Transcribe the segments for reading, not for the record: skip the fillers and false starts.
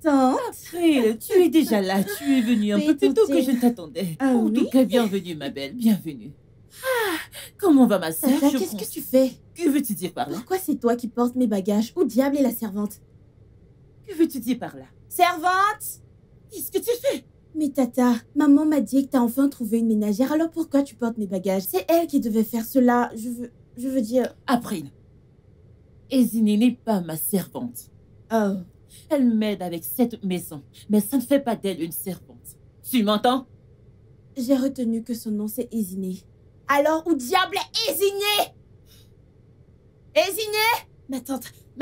Tante. April, tu es déjà là. Tu es venue un Oui, peu plus tôt tante. que je ne t'attendais. Ah En tout oui? cas, bienvenue, ma belle. Bienvenue. Ah, comment va ma sœur? Tata, Je qu'est-ce que pense. tu fais? Que veux-tu dire par là? Pourquoi c'est toi qui portes mes bagages? Où diable est la servante? Que veux-tu dire par là? Servante! Qu'est-ce que tu fais? Mais Tata, maman m'a dit que t'as enfin trouvé une ménagère, alors pourquoi tu portes mes bagages? C'est elle qui devait faire cela. Je veux dire... April, Ezine n'est pas ma servante. Oh. Elle m'aide avec cette maison, mais ça ne fait pas d'elle une servante. Tu m'entends? J'ai retenu que son nom c'est Ezine. Alors où diable est Ezine? Ezine? Ma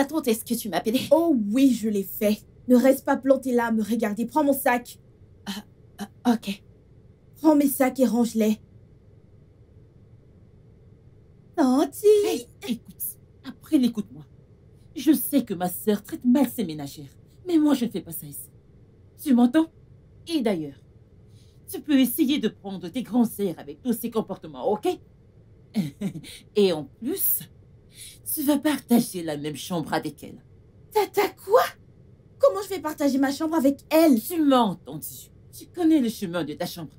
tante, est-ce que tu m'as appelé? Oh oui, je l'ai fait. Ne reste pas planté là à me regarder. Prends mon sac. Ok. Prends mes sacs et range-les. Tanti. Hey, écoute, April, écoute-moi. Je sais que ma sœur traite mal ses ménagères, mais moi je ne fais pas ça ici. Tu m'entends? Et d'ailleurs, tu peux essayer de prendre tes grands airs avec tous ces comportements, ok? Et en plus, tu vas partager la même chambre avec elle. Tata quoi? Comment je vais partager ma chambre avec elle? Tu m'as entendu. Tu connais le chemin de ta chambre.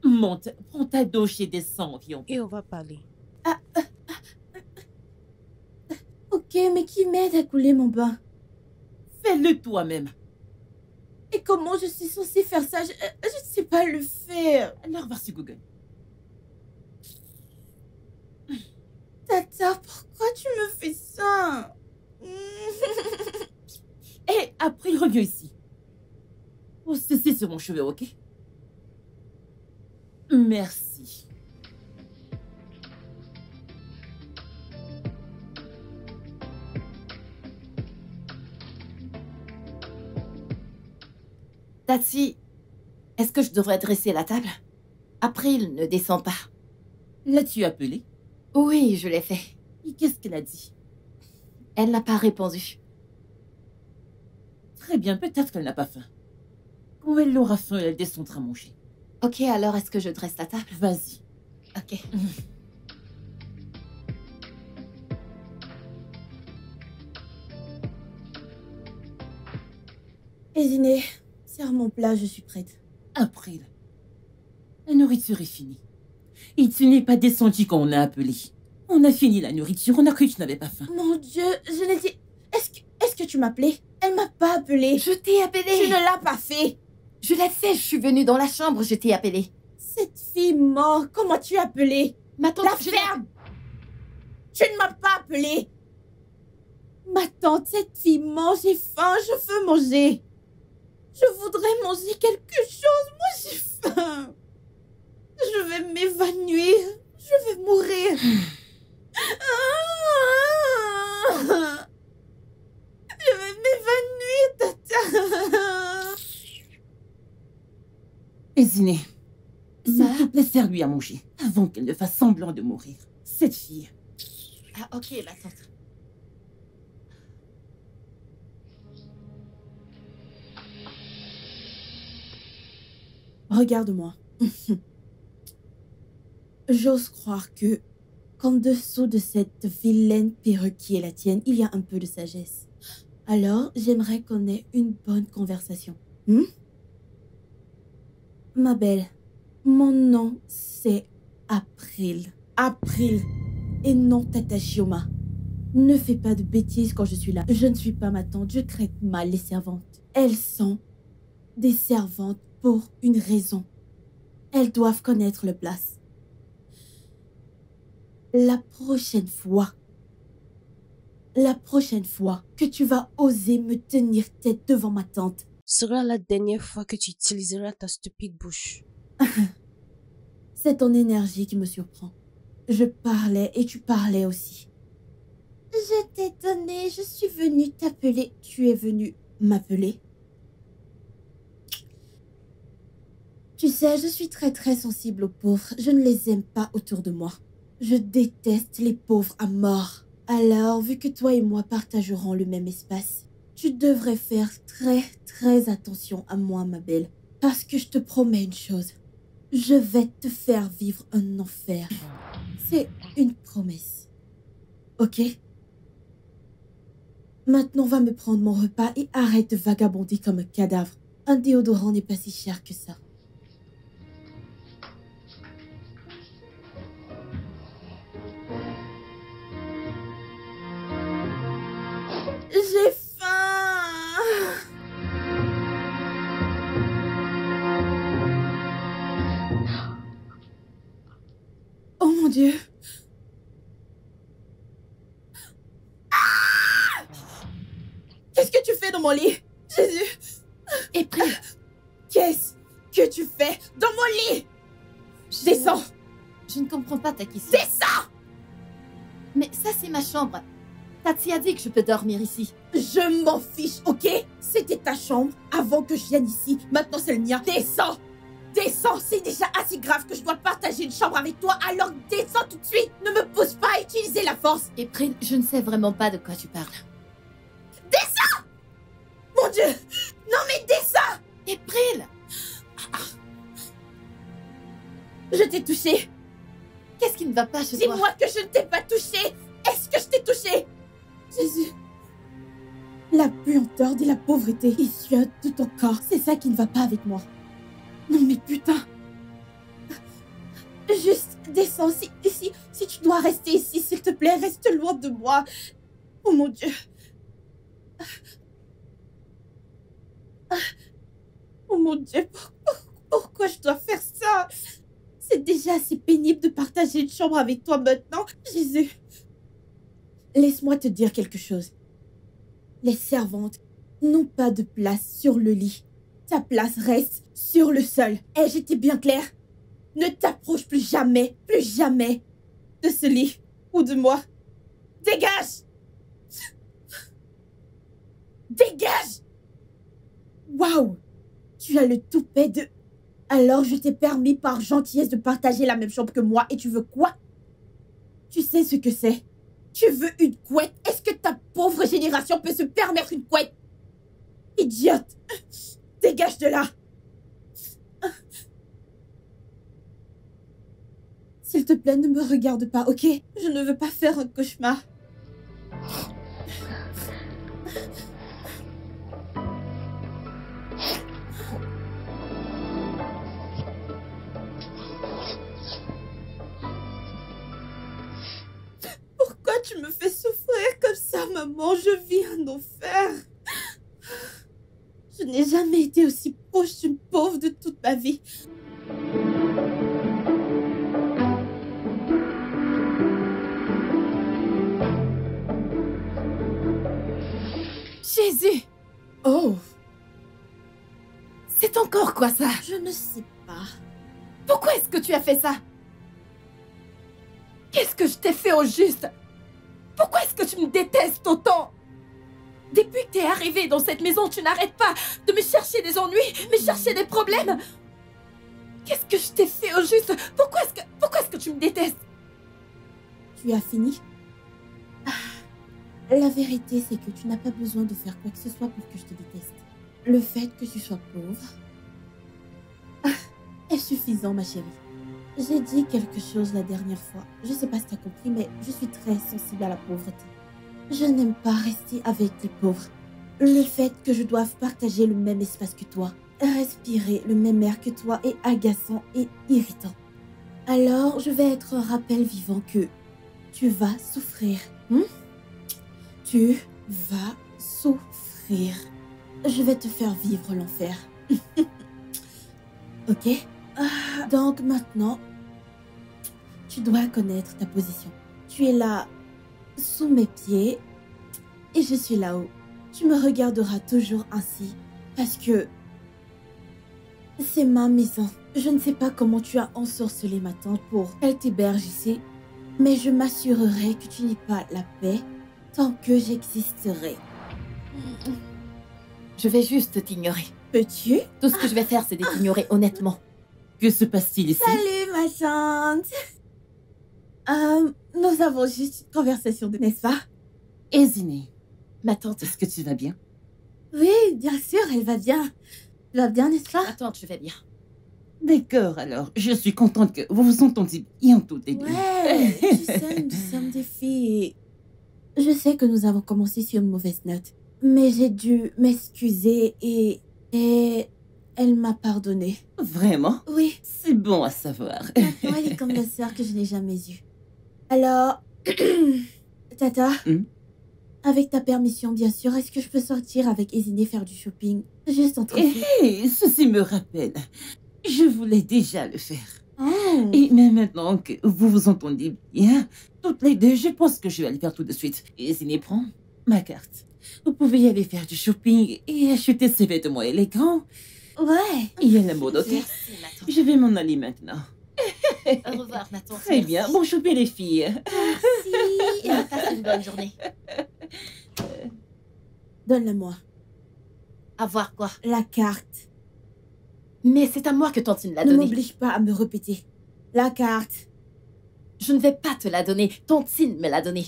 Monte, prends ta douche et descends, viens. Et on va parler. Ok, mais qui m'aide à couler mon bain? Fais-le toi-même. Et comment je suis censée faire ça? Je ne sais pas le faire. Alors va sur Google. Tata, pourquoi tu me fais ça? Et après, reviens ici. Oh, ceci sur mon cheveu, ok? Merci. Tati, est-ce que je devrais dresser la table? April ne descend pas. L'as-tu appelée? Oui, je l'ai fait. Et qu'est-ce qu'elle a dit? Elle n'a pas répondu. Très bien, peut-être qu'elle n'a pas faim. Quand elle aura faim, elle descendra manger. Ok, alors est-ce que je dresse la table? Vas-y. Ok. Ezine, sers mon plat, je suis prête. April, la nourriture est finie. Et tu n'es pas descendu quand on a appelé. On a fini la nourriture, on a cru que tu n'avais pas faim. Mon Dieu, je l'ai dit... Est-ce que tu m'appelais? Elle m'a pas appelé. Je t'ai appelé. Tu ne l'as pas fait. Je l'ai fait, je suis venue dans la chambre, je t'ai appelé. Cette fille morte, comment tu as appelé? Ma tante, La ferme! Tu ne m'as pas appelé. Ma tante, cette fille mange, j'ai faim, je veux manger. Je voudrais manger quelque chose, moi j'ai faim. Je vais m'évanouir, je vais mourir. Je vais m'évanouir, tata. Ezine, s'il te plaît, sers-lui à manger, avant qu'elle ne fasse semblant de mourir. Cette fille. Ah, ok, ma tante. Regarde-moi. J'ose croire que, qu'en dessous de cette vilaine perruque qui est la tienne, il y a un peu de sagesse. Alors, j'aimerais qu'on ait une bonne conversation. Ma belle, mon nom, c'est April. April. Et non Tata Shioma. Ne fais pas de bêtises quand je suis là. Je ne suis pas ma tante, je traite mal les servantes. Elles sont des servantes pour une raison. Elles doivent connaître leur place. La prochaine fois que tu vas oser me tenir tête devant ma tante, sera la dernière fois que tu utiliseras ta stupide bouche. c'est ton énergie qui me surprend. Je parlais et tu parlais aussi. Je t'ai donné, je suis venue t'appeler. Tu es venu m'appeler? Tu sais, je suis très très sensible aux pauvres. Je ne les aime pas autour de moi. Je déteste les pauvres à mort. Alors, vu que toi et moi partagerons le même espace, tu devrais faire très très attention à moi, ma belle. Parce que je te promets une chose. Je vais te faire vivre un enfer. C'est une promesse. Ok? Maintenant, va me prendre mon repas et arrête de vagabonder comme un cadavre. Un déodorant n'est pas si cher que ça. J'ai faim. Oh mon Dieu. Qu'est-ce que tu fais dans mon lit? Jésus. April, Qu'est-ce que tu fais dans mon lit? Descends. je ne comprends pas ta question. Descends. Mais ça, c'est ma chambre. Tati a dit que je peux dormir ici. Je m'en fiche, ok? C'était ta chambre avant que je vienne ici. Maintenant, c'est le mien. Descends. Descends. C'est déjà assez grave que je dois partager une chambre avec toi. Alors descends tout de suite. Ne me pousse pas à utiliser la force. April, je ne sais vraiment pas de quoi tu parles. Descends. Mon Dieu. Non mais descends. April! Je t'ai touché. Qu'est-ce qui ne va pas chez toi? Dis-moi que je ne t'ai pas touché. Est-ce que je t'ai touché? Jésus. La puanteur de la pauvreté qui suit tout ton corps. C'est ça qui ne va pas avec moi. Non mais putain. Juste descends. Si tu dois rester ici, s'il te plaît, reste loin de moi. Oh mon Dieu. Oh mon Dieu, pourquoi je dois faire ça? C'est déjà assez pénible de partager une chambre avec toi maintenant. Jésus. Laisse-moi te dire quelque chose. Les servantes n'ont pas de place sur le lit. Ta place reste sur le sol. Et j'étais bien claire. Ne t'approche plus jamais de ce lit ou de moi. Dégage! Dégage! Waouh! Tu as le toupet de... Alors je t'ai permis par gentillesse de partager la même chambre que moi et tu veux quoi? Tu sais ce que c'est? Tu veux une couette? Est-ce que ta pauvre génération peut se permettre une couette? Idiote! Dégage de là! S'il te plaît, ne me regarde pas, ok? Je ne veux pas faire un cauchemar. Pourquoi tu me fais souffrir comme ça, maman? Je vis un enfer. Je n'ai jamais été aussi proche d'une pauvre de toute ma vie. Jésus! Oh, C'est encore quoi ça? je ne sais pas. Pourquoi est-ce que tu as fait ça? Qu'est-ce que je t'ai fait au juste? Pourquoi est-ce que tu me détestes autant? Depuis que t'es arrivé dans cette maison, tu n'arrêtes pas de me chercher des ennuis, me chercher des problèmes. Qu'est-ce que je t'ai fait au juste? Pourquoi est-ce que tu me détestes? Tu as fini? La vérité, c'est que tu n'as pas besoin de faire quoi que ce soit pour que je te déteste. Le fait que tu sois pauvre est suffisant, ma chérie. J'ai dit quelque chose la dernière fois. Je sais pas si tu as compris, mais je suis très sensible à la pauvreté. Je n'aime pas rester avec les pauvres. Le fait que je doive partager le même espace que toi, respirer le même air que toi est agaçant et irritant. Alors, je vais être un rappel vivant que tu vas souffrir. Tu vas souffrir. Je vais te faire vivre l'enfer. Ok? Donc maintenant, tu dois connaître ta position. Tu es là, sous mes pieds, et je suis là-haut. Tu me regarderas toujours ainsi, parce que c'est ma maison. Je ne sais pas comment tu as ensorcelé ma tante pour qu'elle t'héberge ici, mais je m'assurerai que tu n'aies pas la paix tant que j'existerai. Je vais juste t'ignorer. Peux-tu? Tout ce que je vais faire, c'est de t'ignorer honnêtement. Que se passe-t-il ici? Salut ma tante. Nous avons juste une conversation, n'est-ce pas? Éziné, Ma tante, est-ce que tu vas bien? Oui, bien sûr, elle va bien. Elle va bien, n'est-ce pas? ma tante, je vais bien. D'accord, alors, je suis contente que vous vous entendiez bien tout et bien. Ouais, tu sais, nous sommes des filles. Je sais que nous avons commencé sur une mauvaise note, mais j'ai dû m'excuser et elle m'a pardonné. Vraiment? Oui, C'est bon à savoir. maintenant elle est comme la sœur que je n'ai jamais eue. Alors, Tata, avec ta permission, bien sûr, est-ce que je peux sortir avec Eziné faire du shopping? Juste entre filles. Hé, ceci me rappelle. Je voulais déjà le faire. Oh. Et mais maintenant que vous vous entendez bien, toutes les deux, je pense que je vais aller faire tout de suite. Et Ziné, prends ma carte. Vous pouvez y aller faire du shopping et acheter ces vêtements élégants. Ouais. Il y a la mode, ok? Merci, ma tante. Je vais m'en aller maintenant. Au revoir, ma tante. Très bien. Bon shopping, les filles. Merci. Passe une bonne journée. Donne-le-moi. À voir quoi? La carte. Mais c'est à moi que Tantine l'a Ne donnée. m'oblige pas à me répéter. La carte. Je ne vais pas te la donner. Tantine me l'a donnée.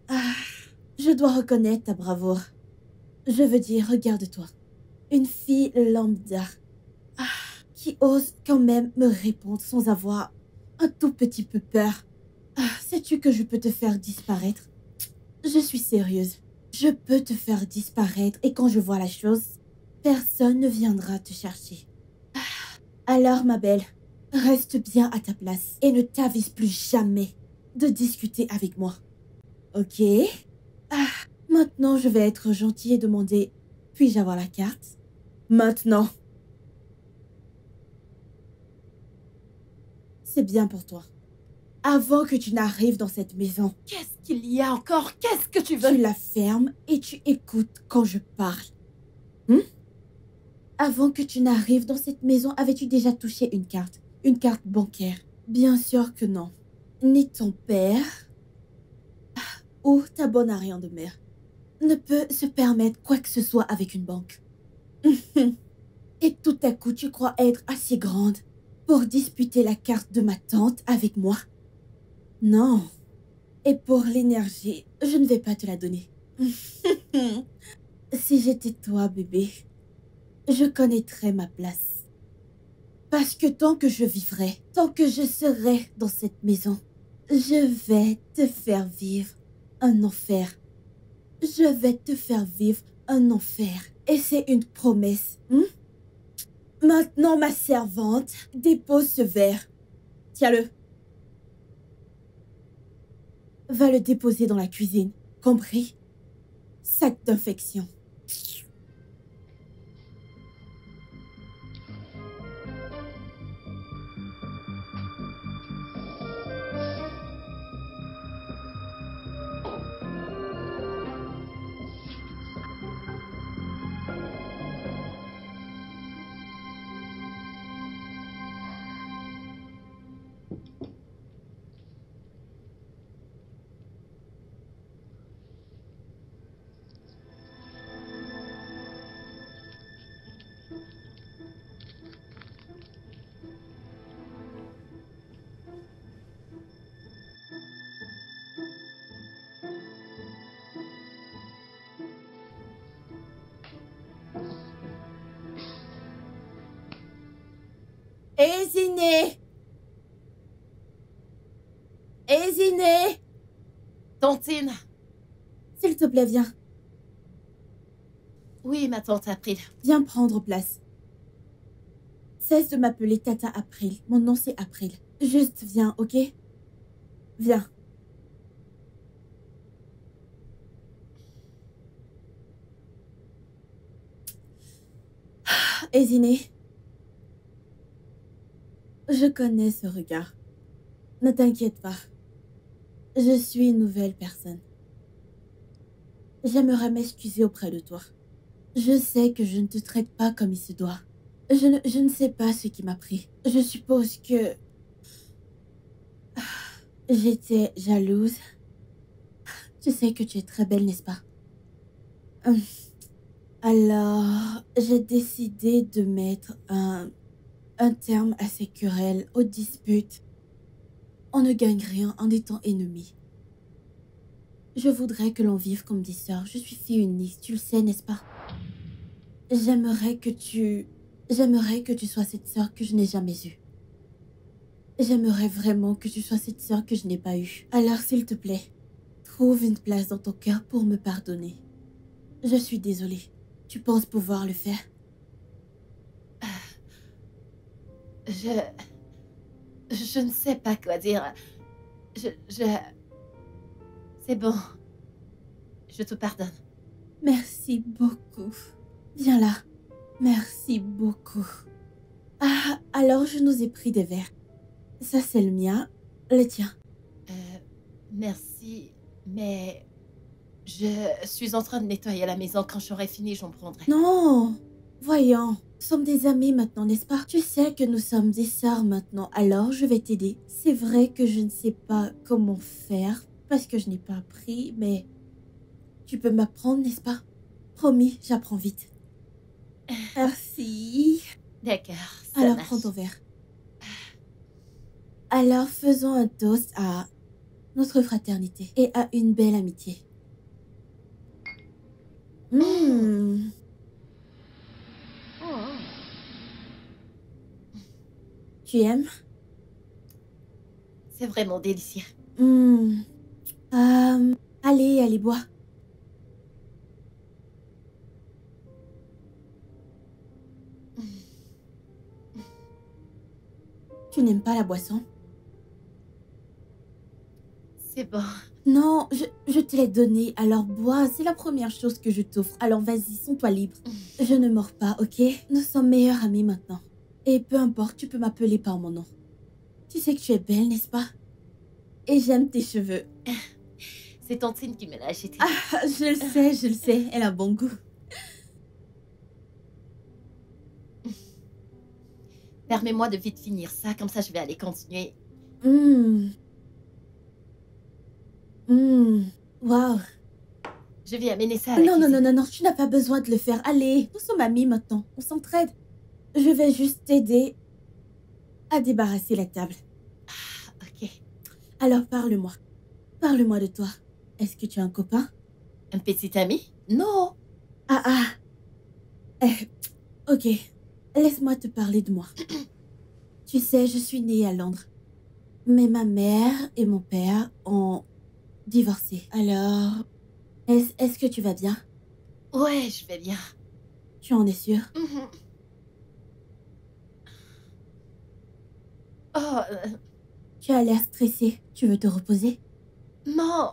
Ah, je dois reconnaître ta bravoure. Je veux dire, regarde-toi. Une fille lambda. Ah, qui ose quand même me répondre sans avoir un tout petit peu peur. Ah, sais-tu que je peux te faire disparaître? Je suis sérieuse. Je peux te faire disparaître et quand je vois la chose, personne ne viendra te chercher. Ah, alors, ma belle, reste bien à ta place et ne t'avise plus jamais de discuter avec moi. Ok? Ah, maintenant, je vais être gentille et demander, puis-je avoir la carte? Maintenant. C'est bien pour toi. Avant que tu n'arrives dans cette maison, Qu'est-ce qu'il y a encore? Qu'est-ce que tu tu veux? la fermes et tu écoutes quand je parle. Avant que tu n'arrives dans cette maison, avais-tu déjà touché une carte? Une carte bancaire? Bien sûr que non. Ni ton père, ou ta bonne arrière de mère ne peut se permettre quoi que ce soit avec une banque. Et tout à coup, tu crois être assez grande pour disputer la carte de ma tante avec moi? Non. Et pour l'énergie, je ne vais pas te la donner. Si j'étais toi, bébé, je connaîtrais ma place. Parce que tant que je vivrai, tant que je serai dans cette maison, je vais te faire vivre un enfer. Je vais te faire vivre un enfer. Et c'est une promesse. Maintenant, ma servante, dépose ce verre. Tiens-le. Va le déposer dans la cuisine. Compris? Sac d'infection. Eziné! Eziné! Tantine! S'il te plaît, viens. Oui, ma tante April. Viens prendre place. Cesse de m'appeler Tata April. Mon nom, c'est April. Juste viens, ok? Viens. Eziné. Je connais ce regard. Ne t'inquiète pas. Je suis une nouvelle personne. J'aimerais m'excuser auprès de toi. Je sais que je ne te traite pas comme il se doit. Je ne sais pas ce qui m'a pris. Je suppose que... j'étais jalouse. Tu sais que tu es très belle, n'est-ce pas? Alors, j'ai décidé de mettre un terme à ces querelles, aux disputes. On ne gagne rien en étant ennemis. Je voudrais que l'on vive comme des sœurs. Je suis fille unique, tu le sais, n'est-ce pas? J'aimerais que tu sois cette sœur que je n'ai jamais eue. J'aimerais vraiment que tu sois cette sœur que je n'ai pas eue. Alors, s'il te plaît, Trouve une place dans ton cœur pour me pardonner. Je suis désolée. Tu penses pouvoir le faire? Je ne sais pas quoi dire. C'est bon. Je te pardonne. Merci beaucoup. Viens là. Merci beaucoup. Ah, alors je nous ai pris des verres. Ça, c'est le mien. Le tien. Merci, mais je suis en train de nettoyer la maison. Quand j'aurai fini, j'en prendrai. Non. Voyons. Nous sommes des amis maintenant, n'est-ce pas? Tu sais que nous sommes des sœurs maintenant, alors je vais t'aider. C'est vrai que je ne sais pas comment faire, parce que je n'ai pas appris, mais tu peux m'apprendre, n'est-ce pas? Promis, j'apprends vite. Merci. D'accord, ça Alors, marche. prends ton verre. Alors, faisons un toast à notre fraternité et à une belle amitié. Mmh. Tu aimes? C'est vraiment délicieux. Mmh. Allez, bois. Tu n'aimes pas la boisson? C'est bon. Non, je te l'ai donné, alors bois, c'est la première chose que je t'offre. Alors vas-y, sens-toi libre. Je ne mords pas, ok? Nous sommes meilleurs amis maintenant. Et peu importe, tu peux m'appeler par mon nom. Tu sais que tu es belle, n'est-ce pas? Et j'aime tes cheveux. C'est Tantine qui me l'a acheté. Ah, je le sais, elle a bon goût. Permets-moi de vite finir ça, comme ça je vais aller continuer. Waouh. Je vais amener ça à la Non, cuisine. non, tu n'as pas besoin de le faire. Allez, nous sommes amis maintenant, on s'entraide. Je vais juste t'aider à débarrasser la table. Ok. Alors parle-moi. Parle-moi de toi. Est-ce que tu as un copain? Un petit ami? Non. Ok. Laisse-moi te parler de moi. Tu sais, je suis née à Londres. Mais ma mère et mon père ont divorcé. Alors, est-ce que tu vas bien? Ouais, je vais bien. Tu en es sûre? Mhm. Oh, Tu as l'air stressée. Tu veux te reposer? non.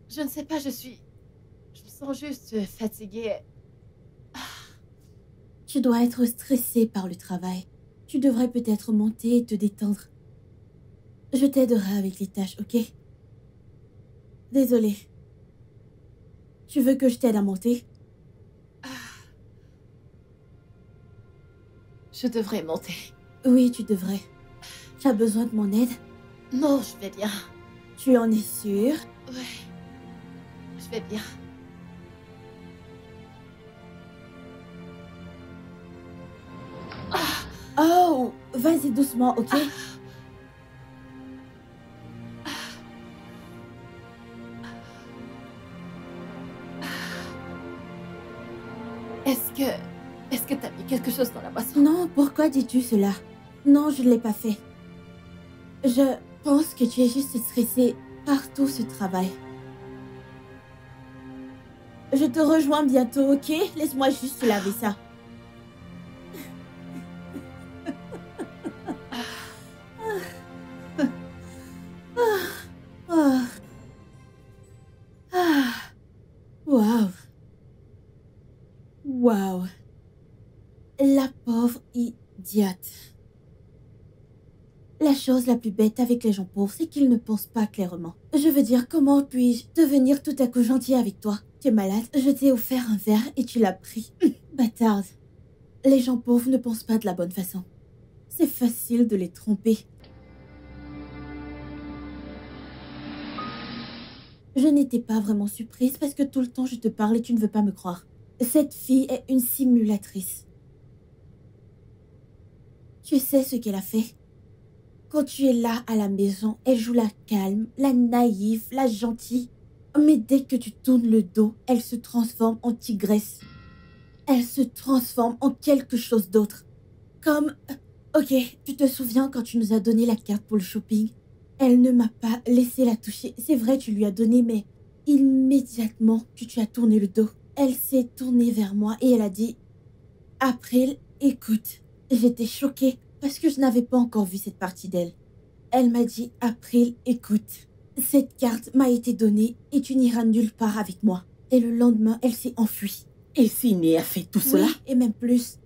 Je ne sais pas, je me sens juste fatiguée. Tu dois être stressée par le travail. Tu devrais peut-être monter et te détendre. Je t'aiderai avec les tâches, ok? Désolée. Tu veux que je t'aide à monter? Je devrais monter. Oui, tu devrais. Tu as besoin de mon aide? Non, je vais bien. Tu en es sûre? Ouais. Je vais bien. Oh, vas-y doucement, ok? Est-ce que t'as mis quelque chose dans la boisson? Non, pourquoi dis-tu cela? Non, je ne l'ai pas fait. Je pense que tu es juste stressée par tout ce travail. Je te rejoins bientôt, ok? Laisse-moi juste laver ça. Waouh. Waouh. La pauvre idiote. La chose la plus bête avec les gens pauvres, c'est qu'ils ne pensent pas clairement. Je veux dire, comment puis-je devenir tout à coup gentil avec toi? Tu es malade, je t'ai offert un verre et tu l'as pris. Bâtarde. Les gens pauvres ne pensent pas de la bonne façon. C'est facile de les tromper. Je n'étais pas vraiment surprise parce que tout le temps je te parle et tu ne veux pas me croire. Cette fille est une simulatrice. Tu sais ce qu'elle a fait? Quand tu es là à la maison, elle joue la calme, la naïve, la gentille. Mais dès que tu tournes le dos, elle se transforme en tigresse. Elle se transforme en quelque chose d'autre. Comme... Ok, tu te souviens quand tu nous as donné la carte pour le shopping? Elle ne m'a pas laissé la toucher. C'est vrai, tu lui as donné, mais immédiatement que tu as tourné le dos, elle s'est tournée vers moi et elle a dit « April, écoute. » J'étais choquée parce que je n'avais pas encore vu cette partie d'elle. Elle m'a dit « April, écoute. Cette carte m'a été donnée et tu n'iras nulle part avec moi. » Et le lendemain, elle s'est enfuie. Et Sydney a fait tout cela? Oui, et même plus.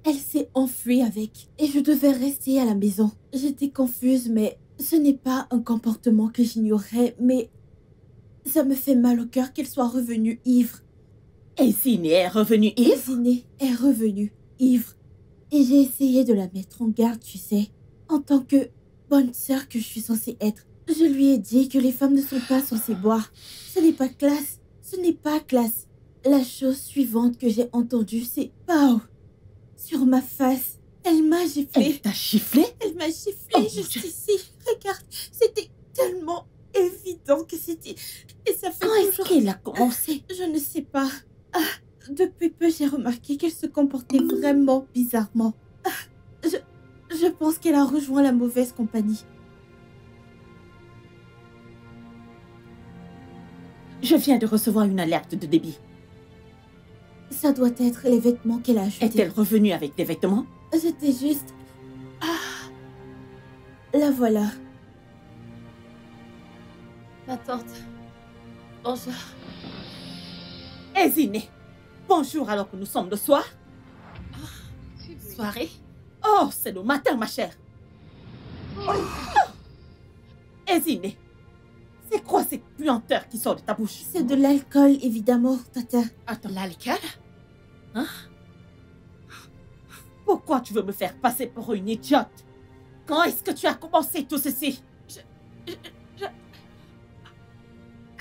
Elle s'est enfuie avec et je devais rester à la maison. J'étais confuse, mais ce n'est pas un comportement que j'ignorais, mais ça me fait mal au cœur qu'elle soit revenue ivre. Et Sydney est revenue ivre? Sydney est revenue ivre. Et j'ai essayé de la mettre en garde, tu sais, en tant que bonne sœur que je suis censée être. Je lui ai dit que les femmes ne sont pas censées boire. Ce n'est pas classe. Ce n'est pas classe. La chose suivante que j'ai entendue, c'est « Pow !» sur ma face. Elle m'a giflé. Elle t'a giflé? Elle m'a giflé Oh, juste mon Dieu. ici. Regarde, c'était tellement évident que c'était... Et ça fait Quand est-ce toujours... qu'elle a commencé? Je ne sais pas. Ah, depuis peu, j'ai remarqué qu'elle se comportait vraiment bizarrement. Ah, je pense qu'elle a rejoint la mauvaise compagnie. Je viens de recevoir une alerte de débit. Ça doit être les vêtements qu'elle a achetés. Est-elle revenue avec des vêtements? C'était juste... Ah, la voilà. Ma tante. Bonjour. Et Sydney, bonjour alors que nous sommes le soir. Soirée. Oh, c'est le matin, ma chère. Et Sydney, c'est quoi cette puanteur qui sort de ta bouche? C'est de l'alcool, évidemment, Tata. Attends, L'alcool? pourquoi tu veux me faire passer pour une idiote? Quand est-ce que tu as commencé tout ceci?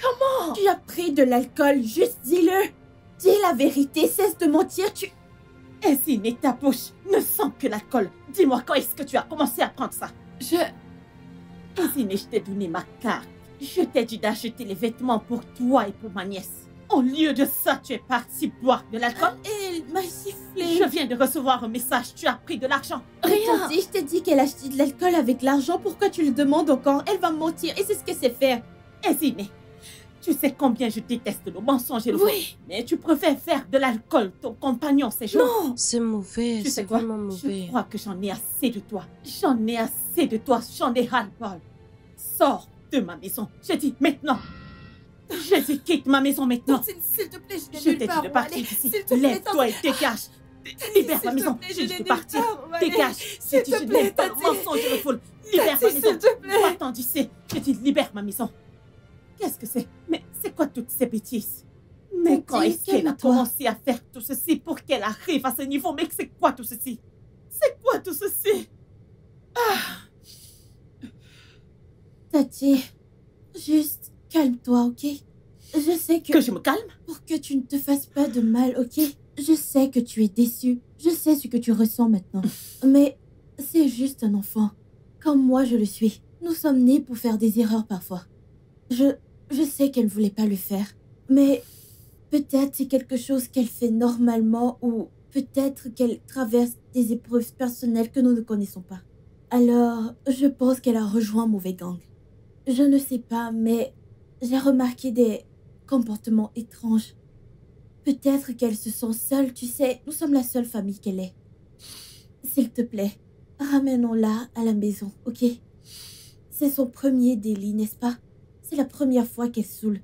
Comment? Tu as pris de l'alcool, juste dis-le. Dis la vérité, cesse de mentir, tu... Et Sydney, ta bouche ne sent que l'alcool. Dis-moi, quand est-ce que tu as commencé à prendre ça? Je... Sydney, je t'ai donné ma carte. Je t'ai dit d'acheter les vêtements pour toi et pour ma nièce. Au lieu de ça, tu es parti boire de l'alcool. Elle m'a giflé. Je viens de recevoir un message, tu as pris de l'argent. Rien. Je t'ai dit qu'elle achetait de l'alcool avec l'argent. Pourquoi tu le demandes encore? Elle va mentir et c'est ce qu'elle sait faire. Et Sydney, tu sais combien je déteste le mensonge et le faux. Oui. Mais tu préfères faire de l'alcool ton compagnon ces jours. Non. C'est mauvais, Tu c'est sais quoi? vraiment mauvais. Je crois que j'en ai assez de toi. J'en ai assez de toi. J'en ai ras-le-bol. Sors de ma maison. Je dis maintenant. Je dis quitte ma maison maintenant. Tantine, s'il te plaît, je Je n'ai t'ai nulle dit part de où partir aller. d'ici. S'il te plaît, Lève-toi et Tantine. dégage. Tati, Libère ma s'il te maison. plaît, Je je n'ai dis de nulle partir. part où aller. Dégage. S'il Je dis te je plaît, n'aime pas le Tati. mensonge et le faux. Libère Tati, ma maison. s'il te plaît. Va-t'en d'ici. Je dis libère ma maison. Qu'est-ce que c'est? Mais c'est quoi toutes ces bêtises? Mais quand Tati, est-ce qu'elle a calme-toi. commencé à faire tout ceci pour qu'elle arrive à ce niveau? Mais c'est quoi tout ceci? C'est quoi tout ceci? Tati, juste calme-toi, ok? Je sais Que je me calme? Pour que tu ne te fasses pas de mal, ok? Je sais que tu es déçu. Je sais ce que tu ressens maintenant. Mais c'est juste un enfant. Comme moi, je le suis. Nous sommes nés pour faire des erreurs parfois. Je sais qu'elle ne voulait pas le faire. Mais peut-être c'est quelque chose qu'elle fait normalement ou peut-être qu'elle traverse des épreuves personnelles que nous ne connaissons pas. Alors, je pense qu'elle a rejoint un mauvais gang. Je ne sais pas, mais j'ai remarqué des comportements étranges. Peut-être qu'elle se sent seule, tu sais, nous sommes la seule famille qu'elle ait. S'il te plaît, ramenons-la à la maison, ok? C'est son premier délit, n'est-ce pas? C'est la première fois qu'elle saoule.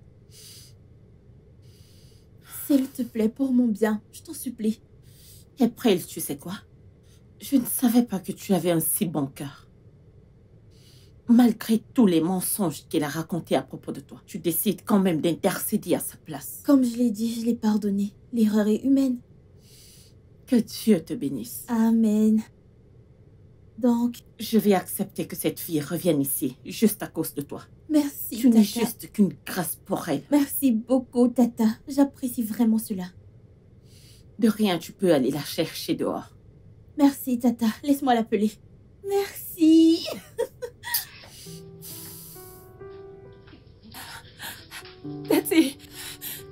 S'il te plaît, pour mon bien, je t'en supplie. April, tu sais quoi? Je ne savais pas que tu avais un si bon cœur. Malgré tous les mensonges qu'elle a racontés à propos de toi, tu décides quand même d'intercéder à sa place. Comme je l'ai dit, je l'ai pardonné. L'erreur est humaine. Que Dieu te bénisse. Amen. Donc, Je vais accepter que cette fille revienne ici, juste à cause de toi. merci, Tu n'es Tata. juste qu'une grâce pour elle. Merci beaucoup, Tata. J'apprécie vraiment cela. De rien, tu peux aller la chercher dehors. Merci, Tata. Laisse-moi l'appeler. Merci.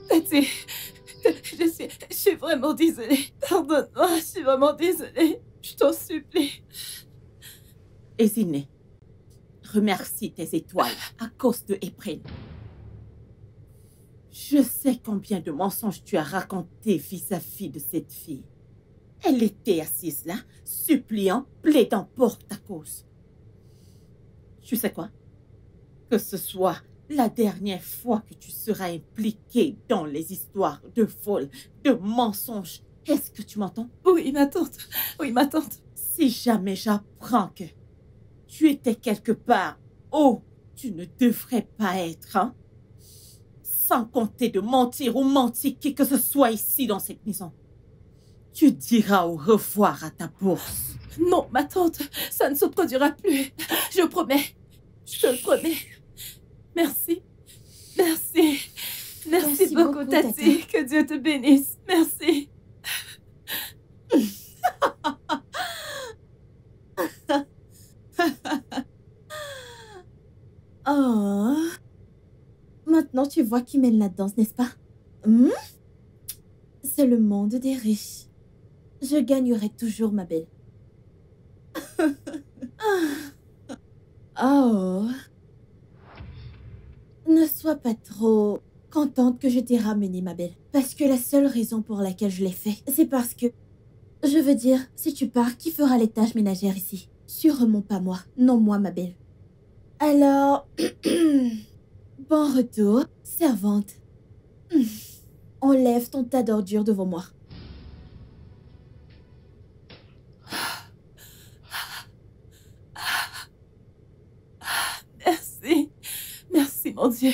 Tati, je suis vraiment désolée. Pardonne-moi, je suis vraiment désolée. Je t'en supplie. Et Sydney, remercie tes étoiles à cause de April. Je sais combien de mensonges tu as racontés vis-à-vis de cette fille. Elle était assise là, suppliant, plaidant pour ta cause. Tu sais quoi? Que ce soit la dernière fois que tu seras impliqué dans les histoires de vol, de mensonges. Est-ce que tu m'entends? Oui, ma tante. Oui, ma tante. Si jamais j'apprends que tu étais quelque part où tu ne devrais pas être, hein? Sans compter de mentir ou mentir qui que ce soit ici dans cette maison, tu diras au revoir à ta bourse. Non, ma tante, ça ne se produira plus. Je promets. Je te le promets. Merci. Merci. Merci beaucoup, Tati. Que Dieu te bénisse. Merci. Oh. Maintenant, tu vois qui mène la danse, n'est-ce pas? C'est le monde des riches. Je gagnerai toujours, ma belle. Oh. Ne sois pas trop contente que je t'ai ramenée, ma belle. Parce que la seule raison pour laquelle je l'ai fait, c'est parce que... Je veux dire, si tu pars, qui fera les tâches ménagères ici? Sûrement pas moi. Non, moi, ma belle. Alors... Bon retour, servante. Enlève ton tas d'ordures devant moi. Merci. Merci, mon Dieu.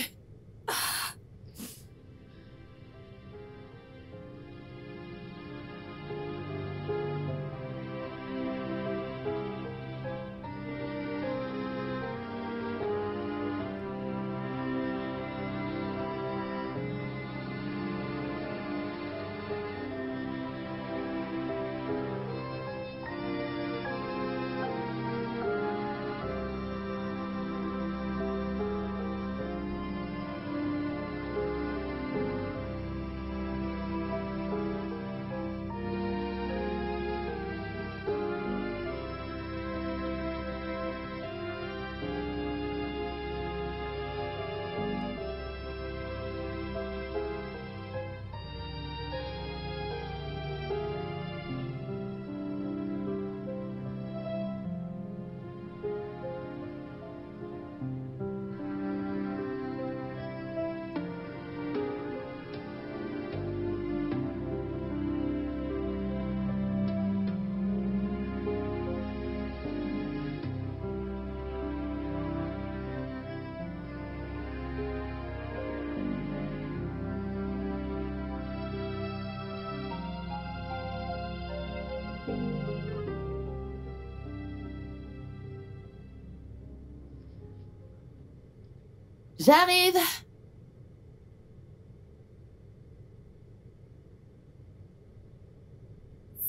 J'arrive.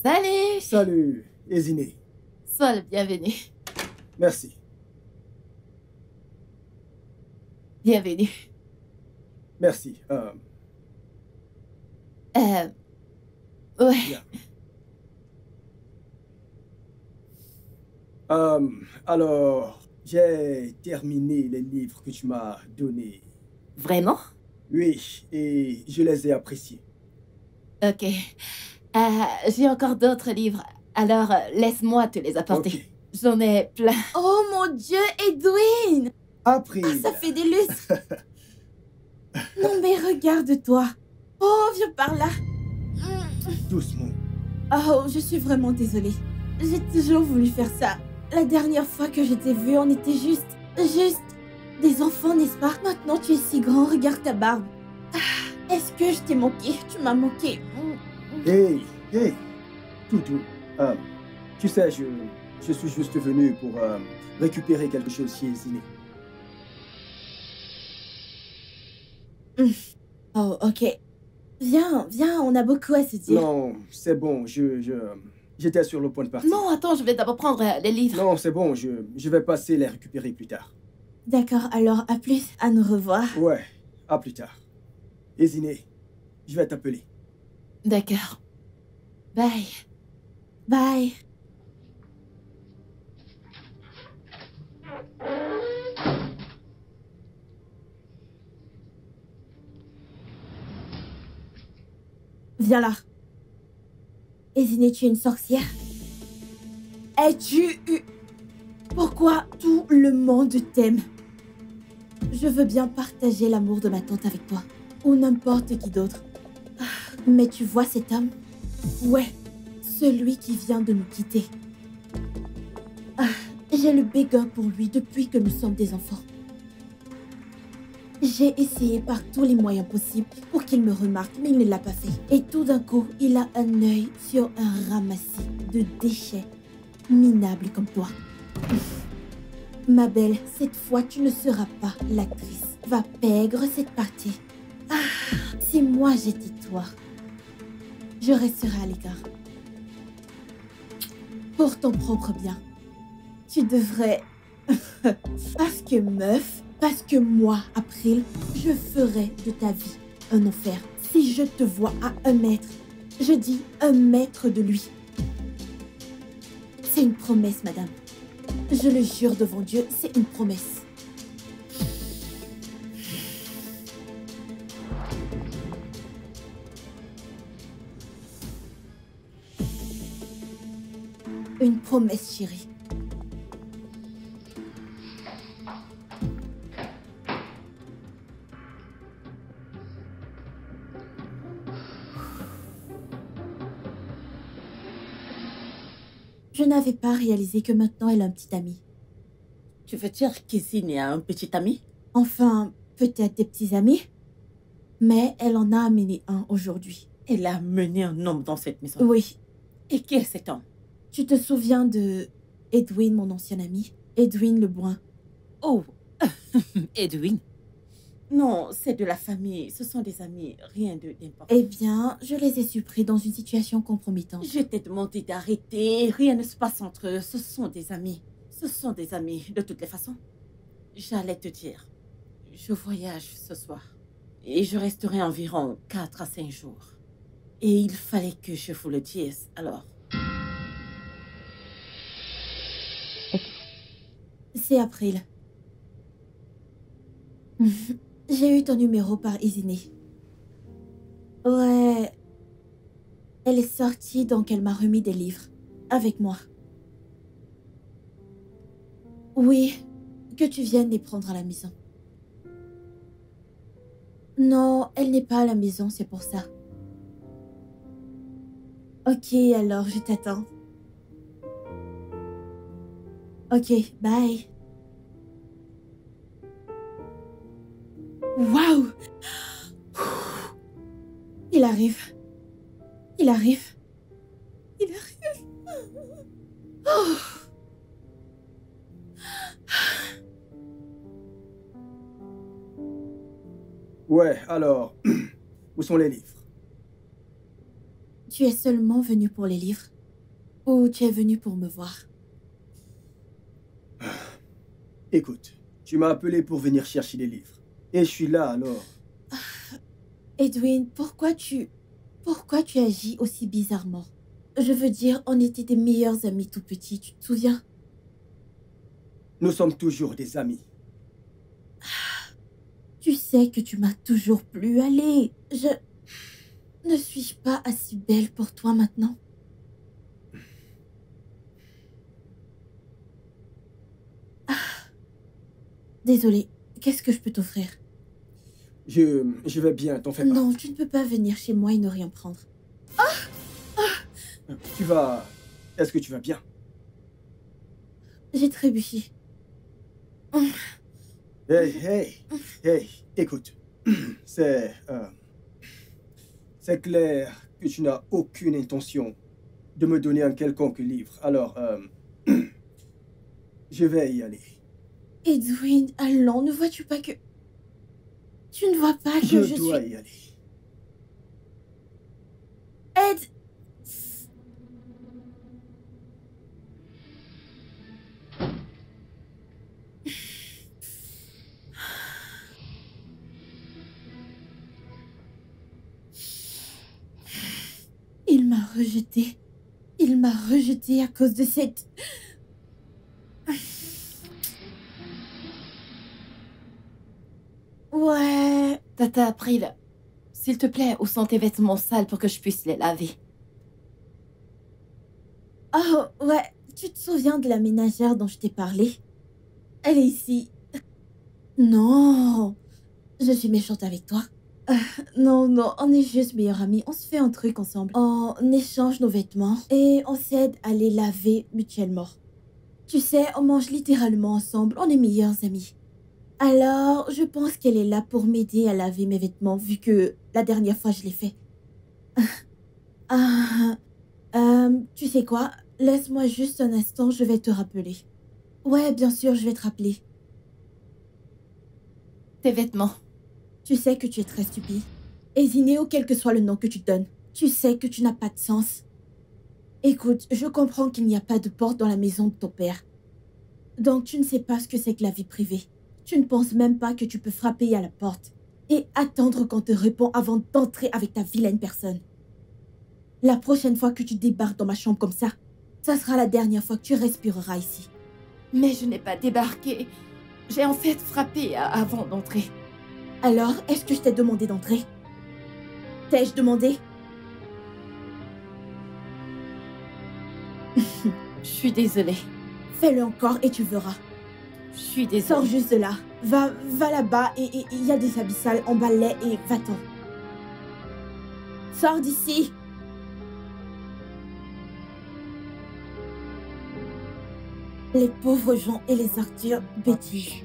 Salut. Salut, Eziné. Sois le bienvenu. Merci. Bienvenue. Merci. Ouais. Bien. Alors, j'ai terminé les livres que tu m'as donnés. Vraiment? Oui, et je les ai appréciés. Ok. J'ai encore d'autres livres. Alors, laisse-moi te les apporter. Ok. J'en ai plein. Oh mon Dieu, Edwin! Après. Ah, ça fait des lustres! Non mais regarde-toi! Oh, viens par là! Doucement. Oh, je suis vraiment désolée. J'ai toujours voulu faire ça. La dernière fois que je t'ai vu, on était juste des enfants, n'est-ce pas? Maintenant, tu es si grand, regarde ta barbe. Ah, est-ce que je t'ai manqué? Tu m'as manqué. Hey, Toutou. Tu sais, je suis juste venu pour récupérer quelque chose chez Eziné. Oh, ok. Viens, on a beaucoup à se dire. Non, c'est bon, j'étais sur le point de partir. Non, attends, je vais d'abord prendre les livres. Non, c'est bon, je vais passer les récupérer plus tard. D'accord, alors à plus, à nous revoir. Ouais, à plus tard. Eziné, je vais t'appeler. D'accord. Bye. Bye. Viens là. Ezineh, tu es une sorcière? Es-tu... Pourquoi tout le monde t'aime? Je veux bien partager l'amour de ma tante avec toi. Ou n'importe qui d'autre. Mais tu vois cet homme? Ouais, celui qui vient de nous quitter. J'ai le béguin pour lui depuis que nous sommes des enfants. J'ai essayé par tous les moyens possibles pour qu'il me remarque, mais il ne l'a pas fait. Et tout d'un coup, il a un œil sur un ramassis de déchets minables comme toi. Ma belle, cette fois, tu ne seras pas l'actrice. Va pègre cette partie. Si moi j'étais toi, je resterai à l'écart. Pour ton propre bien. Tu devrais... Parce que meuf, parce que moi, April, je ferai de ta vie un enfer. Si je te vois à 1 mètre, je dis 1 mètre de lui. C'est une promesse, madame. Je le jure devant Dieu, c'est une promesse. Une promesse, chérie. Je n'avais pas réalisé que maintenant elle a un petit ami. Tu veux dire qu'Ezineh a un petit ami? Enfin, peut-être des petits amis, mais elle en a amené un aujourd'hui. Elle a amené un homme dans cette maison. Oui, Et qui est cet homme? tu te souviens de Edwin, mon ancien ami? Edwin Lebrun. Oh, Edwin. Non, c'est de la famille. Ce sont des amis. Rien d'important. Eh bien, je les ai surpris dans une situation compromettante. Je t'ai demandé d'arrêter. Rien ne se passe entre eux. Ce sont des amis. Ce sont des amis. De toutes les façons, j'allais te dire. Je voyage ce soir. Et je resterai environ 4 à 5 jours. Et il fallait que je vous le dise. Alors... C'est April. J'ai eu ton numéro par Ezineh. Ouais. Elle est sortie, donc elle m'a remis des livres. Avec moi. Oui, que tu viennes les prendre à la maison. Non, elle n'est pas à la maison, c'est pour ça. Ok, alors je t'attends. Ok, bye. Waouh! Il arrive. Il arrive. Il arrive. Oh. Ouais, alors, où sont les livres? Tu es seulement venu pour les livres? Ou tu es venu pour me voir? Écoute, tu m'as appelé pour venir chercher les livres. Et je suis là, alors. Edwin, pourquoi tu agis aussi bizarrement? Je veux dire, on était des meilleurs amis tout petits, tu te souviens? Nous sommes toujours des amis. Tu sais que tu m'as toujours plu. Allez, ne suis-je pas assez belle pour toi maintenant? Désolée, qu'est-ce que je peux t'offrir? Je vais bien, t'en fais pas. Non, tu ne peux pas venir chez moi et ne rien prendre. Tu vas... Est-ce que tu vas bien? J'ai trébuché. Hey, écoute. C'est clair que tu n'as aucune intention de me donner un quelconque livre. Alors, je vais y aller. Edwin, allons, ne vois-tu pas que... Tu ne vois pas que Je dois y aller. Ed... Il m'a rejeté. Il m'a rejeté à cause de cette... Ouais... Tata April, S'il te plaît, où sont tes vêtements sales pour que je puisse les laver? Oh, ouais, tu te souviens de la ménagère dont je t'ai parlé? Elle est ici. Non, je suis méchante avec toi. Non, non, on est juste meilleurs amis. On se fait un truc ensemble. On échange nos vêtements et on s'aide à les laver mutuellement. Tu sais, on mange littéralement ensemble. On est meilleurs amis. Alors, je pense qu'elle est là pour m'aider à laver mes vêtements, vu que la dernière fois, je l'ai fait. Ah, tu sais quoi? Laisse-moi juste un instant, je vais te rappeler. Ouais, bien sûr, je vais te rappeler. Tes vêtements. Tu sais que tu es très stupide. Esinéo, quel que soit le nom que tu donnes, tu sais que tu n'as pas de sens. Écoute, je comprends qu'il n'y a pas de porte dans la maison de ton père. Donc tu ne sais pas ce que c'est que la vie privée. Tu ne penses même pas que tu peux frapper à la porte et attendre qu'on te réponde avant d'entrer avec ta vilaine personne. La prochaine fois que tu débarques dans ma chambre comme ça sera la dernière fois que tu respireras ici. Mais je n'ai pas débarqué. J'ai en fait frappé avant d'entrer. Alors, est-ce que je t'ai demandé d'entrer? T'ai-je demandé? Je suis désolée. Fais-le encore et tu verras. Je suis désolée. Sors juste de là. Va là-bas et il y a des habits sales, emballe-les et va-t'en. Sors d'ici. Les pauvres gens et les Arthur bêtises.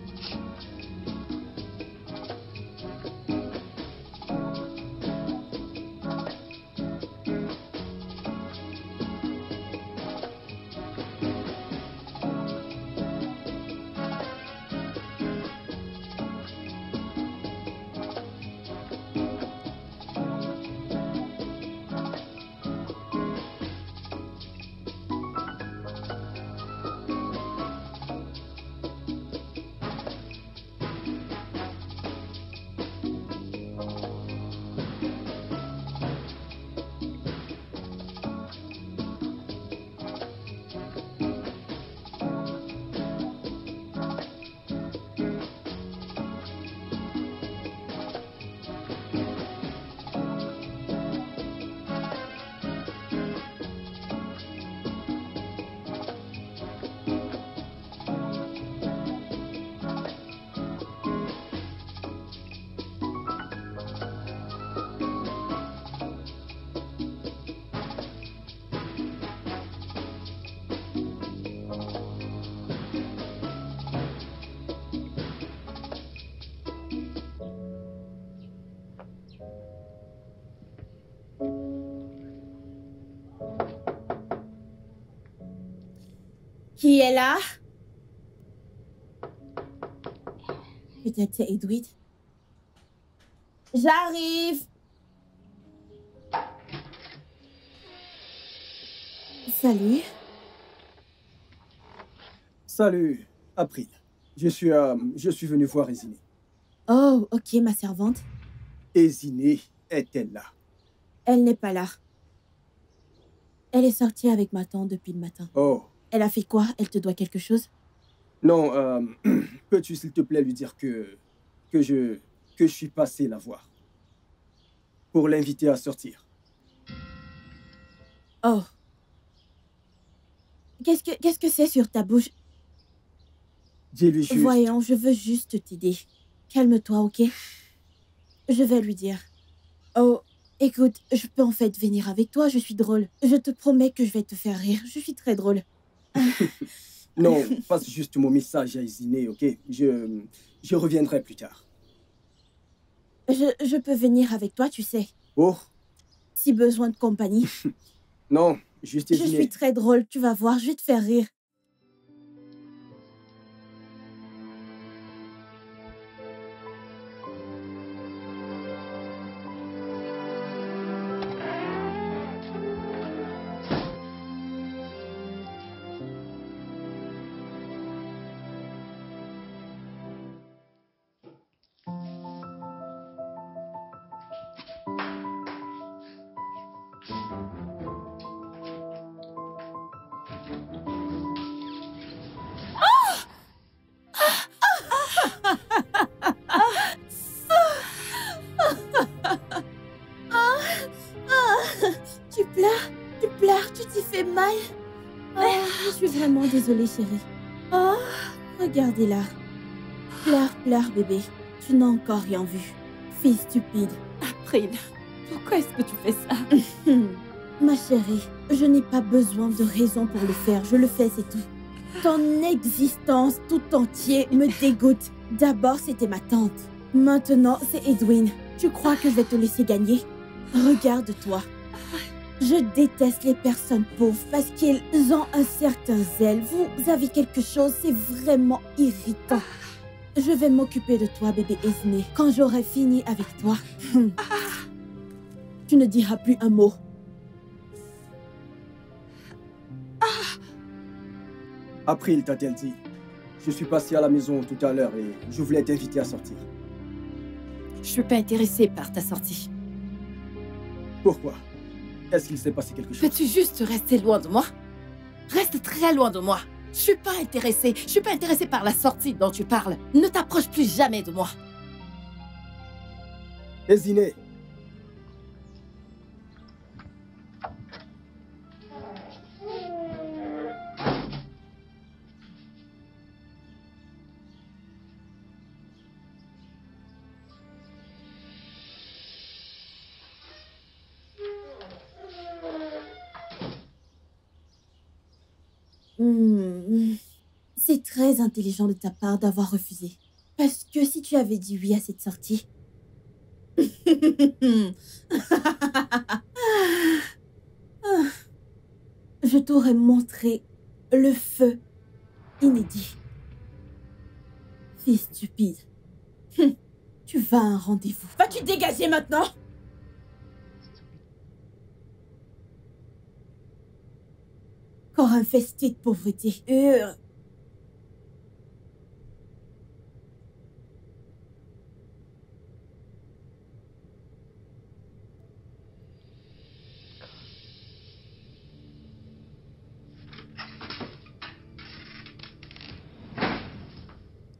Qui est là? Peut-être c'est Edwid. J'arrive! Salut. Salut, April. Je suis venu voir Esiné. Oh, ok, ma servante. Esiné est-elle là? Elle n'est pas là. Elle est sortie avec ma tante depuis le matin. Oh. Elle a fait quoi? Elle te doit quelque chose? Non, peux-tu s'il te plaît lui dire que je suis passé la voir pour l'inviter à sortir. Oh. Qu'est-ce que c'est sur ta bouche? Dis-lui juste. Voyons, je veux juste t'aider. Calme-toi, ok? Je vais lui dire. Oh, écoute, je peux en fait venir avec toi, je suis drôle. Je te promets que je vais te faire rire, je suis très drôle. Non, passe juste mon message à Esiné, ok? Je reviendrai plus tard. Je peux venir avec toi, tu sais. Oh? Si besoin de compagnie. Non, juste Je Esiné. suis très drôle, tu vas voir, je vais te faire rire. Tu pleures, tu t'y fais mal. Oh, je suis vraiment désolée, chérie. Oh, regardez-la. Pleure, pleure, bébé. Tu n'as encore rien vu. Fille stupide. April, pourquoi est-ce que tu fais ça? Ma chérie, je n'ai pas besoin de raison pour le faire. Je le fais, c'est tout. Ton existence tout entier me dégoûte. D'abord, c'était ma tante. Maintenant, c'est Edwin. Tu crois que je vais te laisser gagner? Regarde-toi. Je déteste les personnes pauvres parce qu'ils ont un certain zèle. Vous avez quelque chose, c'est vraiment irritant. Je vais m'occuper de toi, bébé Esme. Quand j'aurai fini avec toi, tu ne diras plus un mot. April t'a-t-elle dit? Je suis passé à la maison tout à l'heure et je voulais t'inviter à sortir. Je suis pas intéressée par ta sortie. Pourquoi? Est-ce qu'il s'est passé quelque chose? Peux-tu juste rester loin de moi? Reste très loin de moi. Je suis pas intéressée. Je suis pas intéressée par la sortie dont tu parles. Ne t'approche plus jamais de moi. Esiné. C'est très intelligent de ta part d'avoir refusé. Parce que si tu avais dit oui à cette sortie... je t'aurais montré le feu inédit. Fille stupide. Tu vas à un rendez-vous. Vas-tu dégager maintenant? Corps infesté de pauvreté.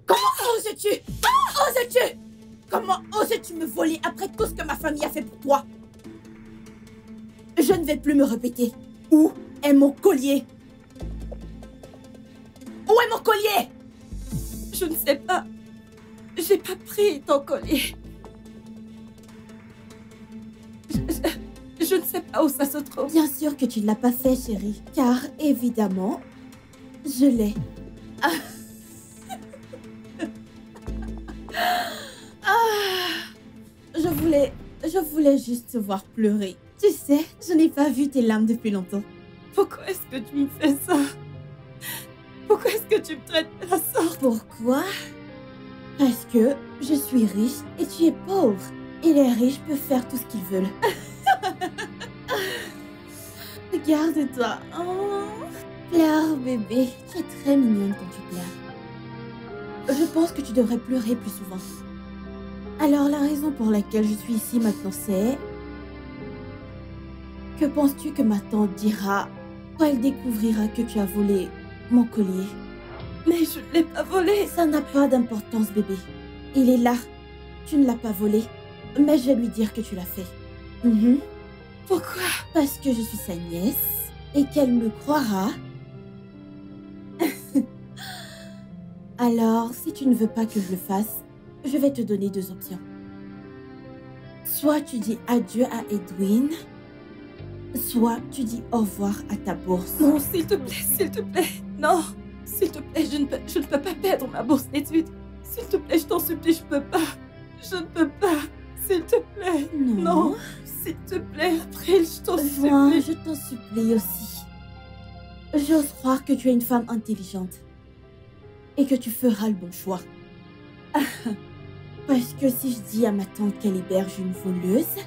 Comment oses-tu? Oses-tu? Comment oses-tu me voler après tout ce que ma famille a fait pour toi? Je ne vais plus me répéter. Où est mon collier? Où est mon collier? Je ne sais pas. J'ai pas pris ton collier. Je ne sais pas où ça se trouve. Bien sûr que tu ne l'as pas fait, chérie. Car, évidemment, je l'ai. Je voulais juste te voir pleurer. Tu sais, je n'ai pas vu tes larmes depuis longtemps. Pourquoi est-ce que tu me fais ça? Pourquoi est-ce que tu me traites de la sorte? Pourquoi? Parce que je suis riche et tu es pauvre. Et les riches peuvent faire tout ce qu'ils veulent. Regarde-toi. Oh. Pleure, bébé. Tu es très mignonne quand tu pleures. Je pense que tu devrais pleurer plus souvent. Alors, la raison pour laquelle je suis ici maintenant, c'est... Que penses-tu que ma tante dira quand elle découvrira que tu as volé mon collier? Mais je ne l'ai pas volé. Ça n'a pas d'importance, bébé. Il est là. Tu ne l'as pas volé. Mais je vais lui dire que tu l'as fait. Pourquoi? Parce que je suis sa nièce et qu'elle me croira. Alors, si tu ne veux pas que je le fasse, je vais te donner deux options. Soit tu dis adieu à Edwin, soit tu dis au revoir à ta bourse. Non, s'il te plaît, non. S'il te plaît, je ne peux pas perdre ma bourse d'études. S'il te plaît, je t'en supplie, je peux pas. Je ne peux pas. S'il te plaît. Non. S'il te plaît, April, je t'en Moi, supplie. je t'en supplie aussi. J'ose croire que tu es une femme intelligente et que tu feras le bon choix. Parce que si je dis à ma tante qu'elle héberge une voleuse,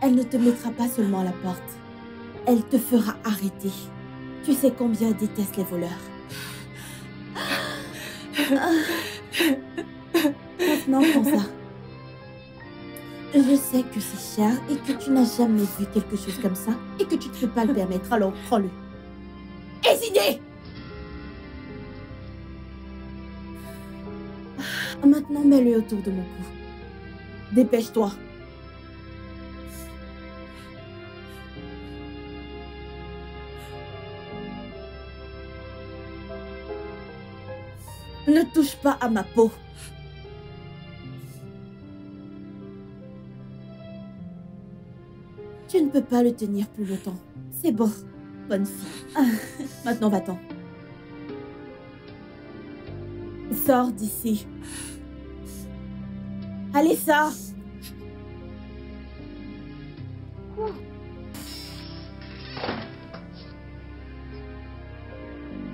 elle ne te mettra pas seulement à la porte. Elle te fera arrêter. Tu sais combien elle déteste les voleurs. Maintenant, prends ça. Je sais que c'est cher et que tu n'as jamais vu quelque chose comme ça et que tu ne peux pas le permettre, alors prends-le. Hésitez! Maintenant, mets-le autour de mon cou. Dépêche-toi. Ne touche pas à ma peau. Tu ne peux pas le tenir plus longtemps. C'est bon. Bonne fille. Ah, maintenant, va-t'en. Sors d'ici. Allez, sors.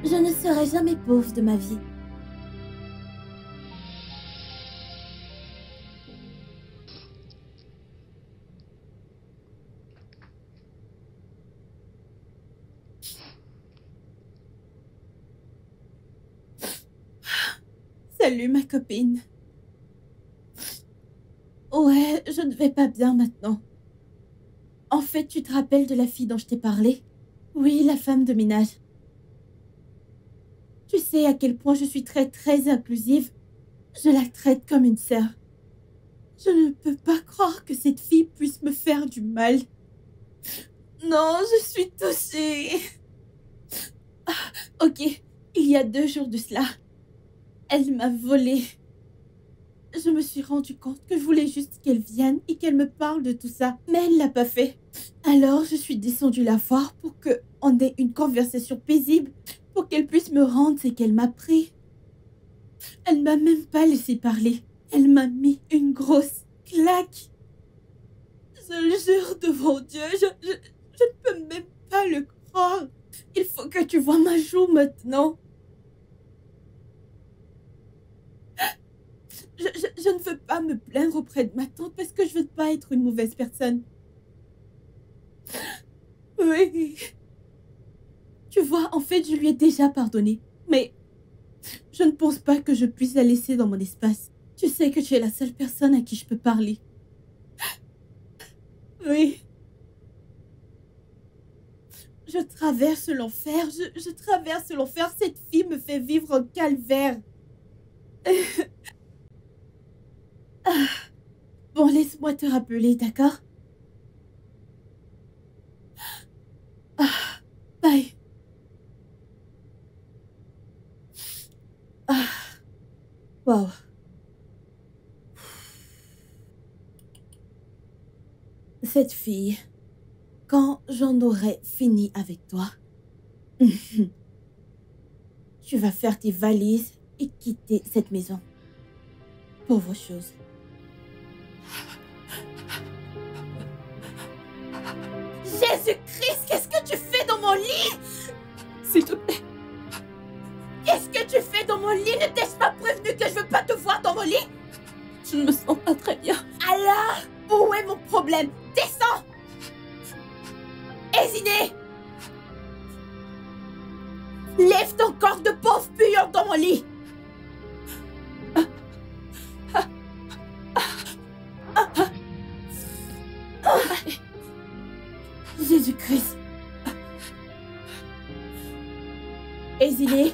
Je ne serai jamais pauvre de ma vie. Salut ma copine. Ouais, je ne vais pas bien maintenant. En fait, tu te rappelles de la fille dont je t'ai parlé? Oui, la femme de ménage. Tu sais à quel point je suis très inclusive. Je la traite comme une sœur. Je ne peux pas croire que cette fille puisse me faire du mal. Non, je suis touchée. Ah, ok, il y a 2 jours de cela. Elle m'a volé. Je me suis rendu compte que je voulais juste qu'elle vienne et qu'elle me parle de tout ça. Mais elle l'a pas fait. Alors, je suis descendue la voir pour qu'on ait une conversation paisible, pour qu'elle puisse me rendre ce qu'elle m'a pris. Elle m'a même pas laissé parler. Elle m'a mis une grosse claque. Je le jure devant Dieu, je ne peux même pas le croire. Il faut que tu vois ma joue maintenant. Je ne veux pas me plaindre auprès de ma tante parce que je veux pas être une mauvaise personne. Oui. Tu vois, en fait, je lui ai déjà pardonné. Mais je ne pense pas que je puisse la laisser dans mon espace. Tu sais que tu es la seule personne à qui je peux parler. Oui. Je traverse l'enfer. Je traverse l'enfer. Cette fille me fait vivre un calvaire. Ah. Bon, laisse-moi te rappeler, d'accord? Ah, bye. Ah, wow. Cette fille, quand j'en aurai fini avec toi, tu vas faire tes valises et quitter cette maison. Pauvre chose. Jésus-Christ, qu'est-ce que tu fais dans mon lit? S'il te plaît. Qu'est-ce que tu fais dans mon lit? Ne t'ai-je pas prévenu que je veux pas te voir dans mon lit? Je ne me sens pas très bien. Alors, où est mon problème? Descends! Hésiné! Lève ton corps de pauvre puant dans mon lit! Jésus-Christ! Hésiné?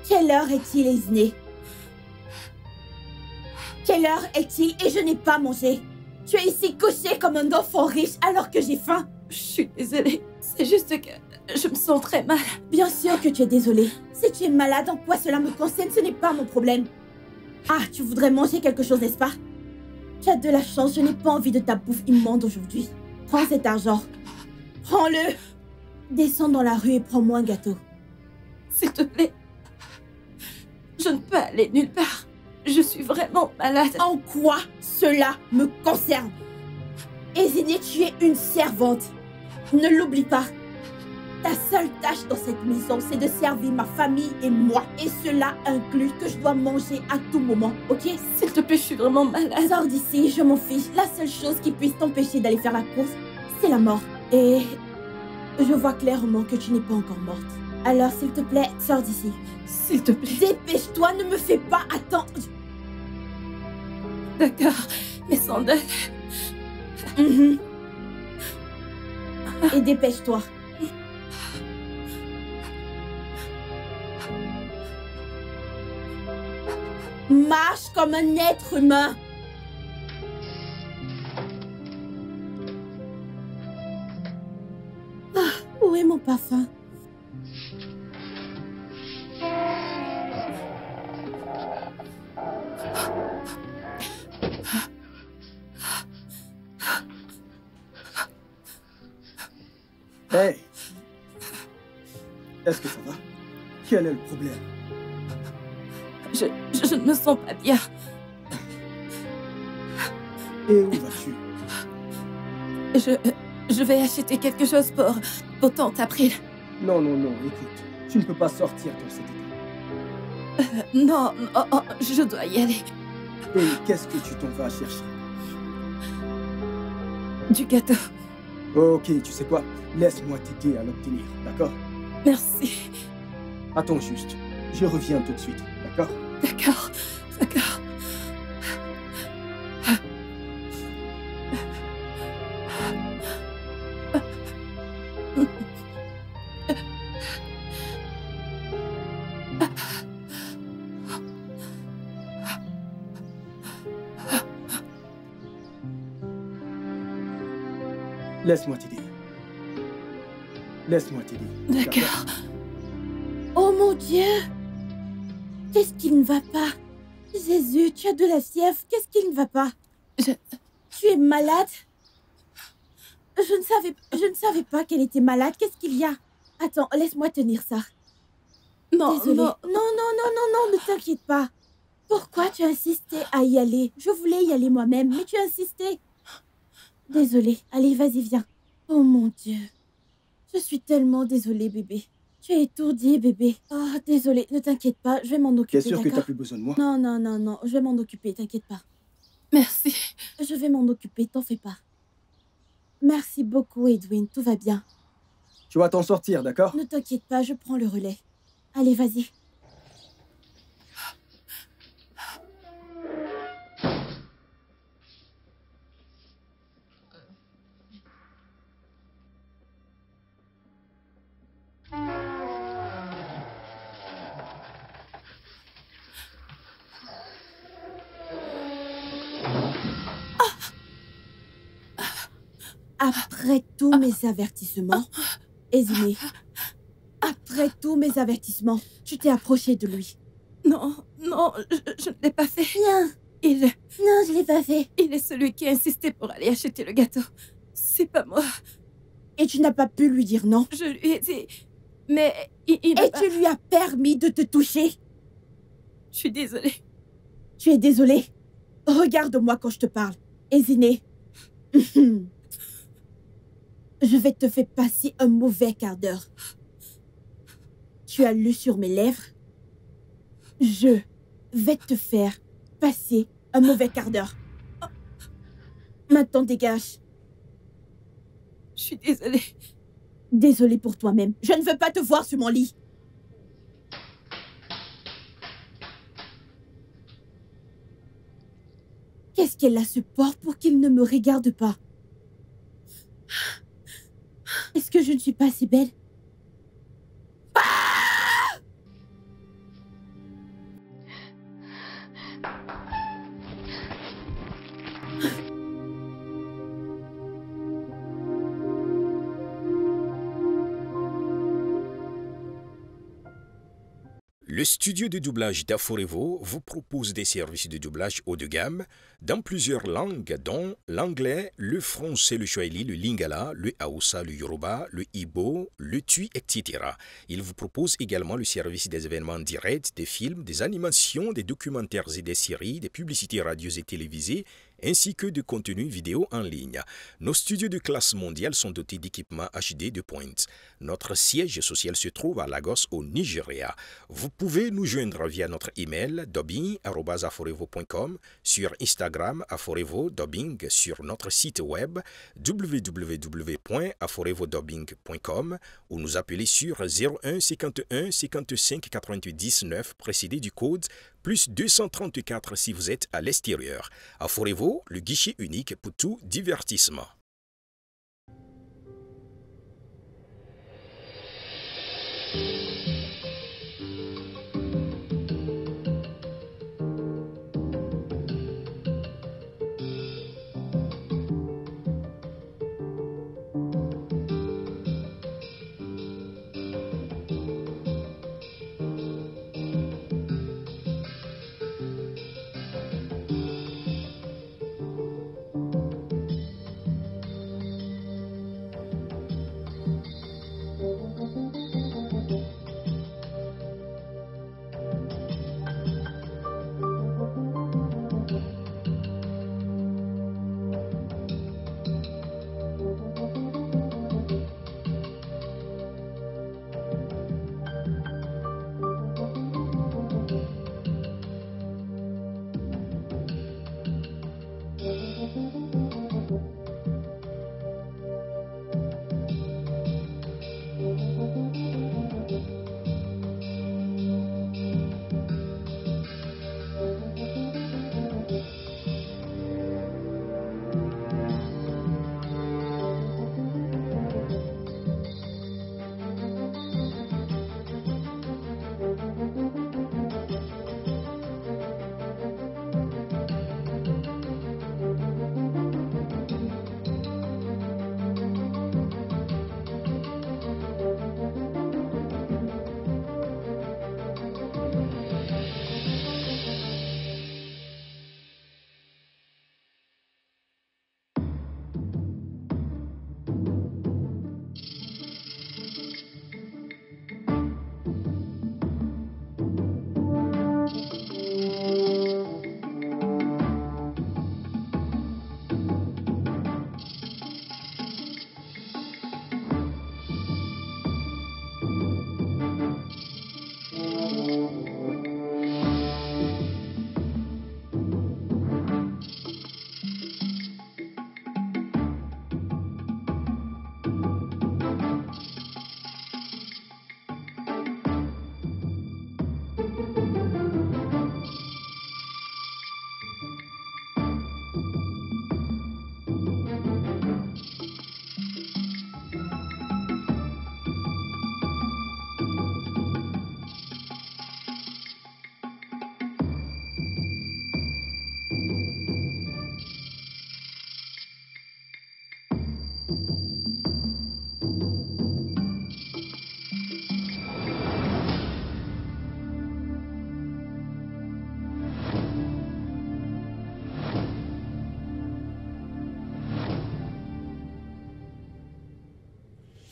Quelle heure est-il, Hésiné? Quelle heure est-il et je n'ai pas mangé? Tu es ici couché comme un enfant riche alors que j'ai faim. Je suis désolée. C'est juste que je me sens très mal. Bien sûr que tu es désolée. Si tu es malade, en quoi cela me concerne, ce n'est pas mon problème. Ah, tu voudrais manger quelque chose, n'est-ce pas? Tu as de la chance, je n'ai pas envie de ta bouffe immonde aujourd'hui. Prends cet argent. Prends-le. Descends dans la rue et prends-moi un gâteau. S'il te plaît. Je ne peux aller nulle part. Je suis vraiment malade. En quoi cela me concerne? Hésiné, tu es une servante. Ne l'oublie pas. Ta seule tâche dans cette maison, c'est de servir ma famille et moi. Et cela inclut que je dois manger à tout moment, ok? S'il te plaît, je suis vraiment malade. Sors d'ici, je m'en fiche. La seule chose qui puisse t'empêcher d'aller faire la course, c'est la mort. Et je vois clairement que tu n'es pas encore morte. Alors, s'il te plaît, sors d'ici. S'il te plaît. Dépêche-toi, ne me fais pas attendre. D'accord, mes sandales. Et dépêche-toi. Marche comme un être humain. Ah, où est mon parfum? Hey! Est-ce que ça va? Quel est le problème? Je ne me sens pas bien. Et où vas-tu? Je vais acheter quelque chose pour tante April. Non, non, non, écoute. Tu ne peux pas sortir dans cet état. Non, je dois y aller. Et qu'est-ce que tu t'en vas chercher? Du gâteau. Ok, tu sais quoi? Laisse-moi t'aider à l'obtenir, d'accord? Merci. Attends juste. Je reviens tout de suite, d'accord? D'accord, d'accord. Laisse-moi t'aider. Laisse-moi t'aider. D'accord. Oh mon Dieu! Qu'est-ce qui ne va pas? Jésus, tu as de la fièvre. Qu'est-ce qui ne va pas? Tu es malade? Je ne savais pas qu'elle était malade. Qu'est-ce qu'il y a? Attends, laisse-moi tenir ça. Non, Désolée. non. Non, ne t'inquiète pas. Pourquoi tu as insisté à y aller? Je voulais y aller moi-même, mais tu as insisté. Désolée. Allez, vas-y, viens. Oh mon Dieu. Je suis tellement désolée, bébé. Tu es étourdi, bébé. Oh, désolée. Ne t'inquiète pas, je vais m'en occuper, T'es sûr que t'as d'accord? plus besoin de moi? Non. Je vais m'en occuper, t'inquiète pas. Merci. Je vais m'en occuper, t'en fais pas. Merci beaucoup, Edwin. Tout va bien. Tu vas t'en sortir, d'accord? Ne t'inquiète pas, je prends le relais. Allez, vas-y. Après tous mes avertissements, Eziné, après tous mes avertissements, tu t'es approché de lui. Non, je ne l'ai pas fait. Non, non, je l'ai pas fait. Il est celui qui a insisté pour aller acheter le gâteau. C'est pas moi. Et tu n'as pas pu lui dire non. Je lui ai dit... Mais il Et n'a pas... tu lui as permis de te toucher. Je suis désolée. Tu es désolé. Regarde-moi quand je te parle. Eziné. Je vais te faire passer un mauvais quart d'heure. Tu as lu sur mes lèvres. Je vais te faire passer un mauvais quart d'heure. Maintenant, dégage. Je suis désolée. Désolée pour toi-même. Je ne veux pas te voir sur mon lit. Qu'est-ce qu'elle a ce porte pour qu'il ne me regarde pas? Est-ce que je ne suis pas assez belle? Le studio de doublage d'Aforevo vous propose des services de doublage haut de gamme dans plusieurs langues, dont l'anglais, le français, le swahili, le lingala, le hausa, le yoruba, le igbo, le tui, etc. Il vous propose également le service des événements directs, des films, des animations, des documentaires et des séries, des publicités radios et télévisées, ainsi que de contenus vidéo en ligne. Nos studios de classe mondiale sont dotés d'équipements HD de pointe. Notre siège social se trouve à Lagos, au Nigeria. Vous pouvez nous joindre via notre email dubbing@aforevo.com, sur Instagram Aforevo Dubbing, sur notre site web www.aforevodubbing.com ou nous appeler sur 01 51 55 88 19 précédé du code plus 234 si vous êtes à l'extérieur. Aforevo, le guichet unique pour tout divertissement.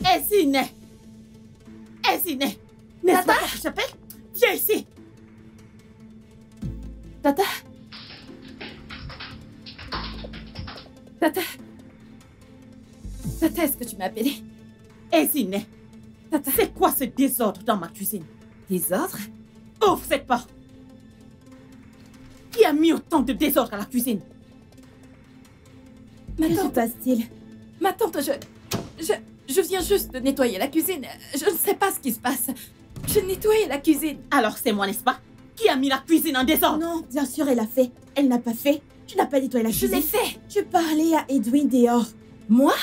Ezine! Ezine! N'est-ce pas que je t'appelle? Viens ici! Tata? Tata? Tata, est-ce que tu m'as appelé? Ezine! Tata? C'est quoi ce désordre dans ma cuisine? Désordre? Ouvre cette porte! Qui a mis autant de désordre à la cuisine? Ma Que se tante, passe-t-il? ma tante, je viens juste de nettoyer la cuisine. Je ne sais pas ce qui se passe. Je nettoyais la cuisine. Alors c'est moi, n'est-ce pas? Qui a mis la cuisine en désordre? Non, bien sûr, elle a fait. Elle n'a pas fait. Tu n'as pas nettoyé la Je cuisine. l'ai fait. Tu parlais à Edwin dehors. Moi?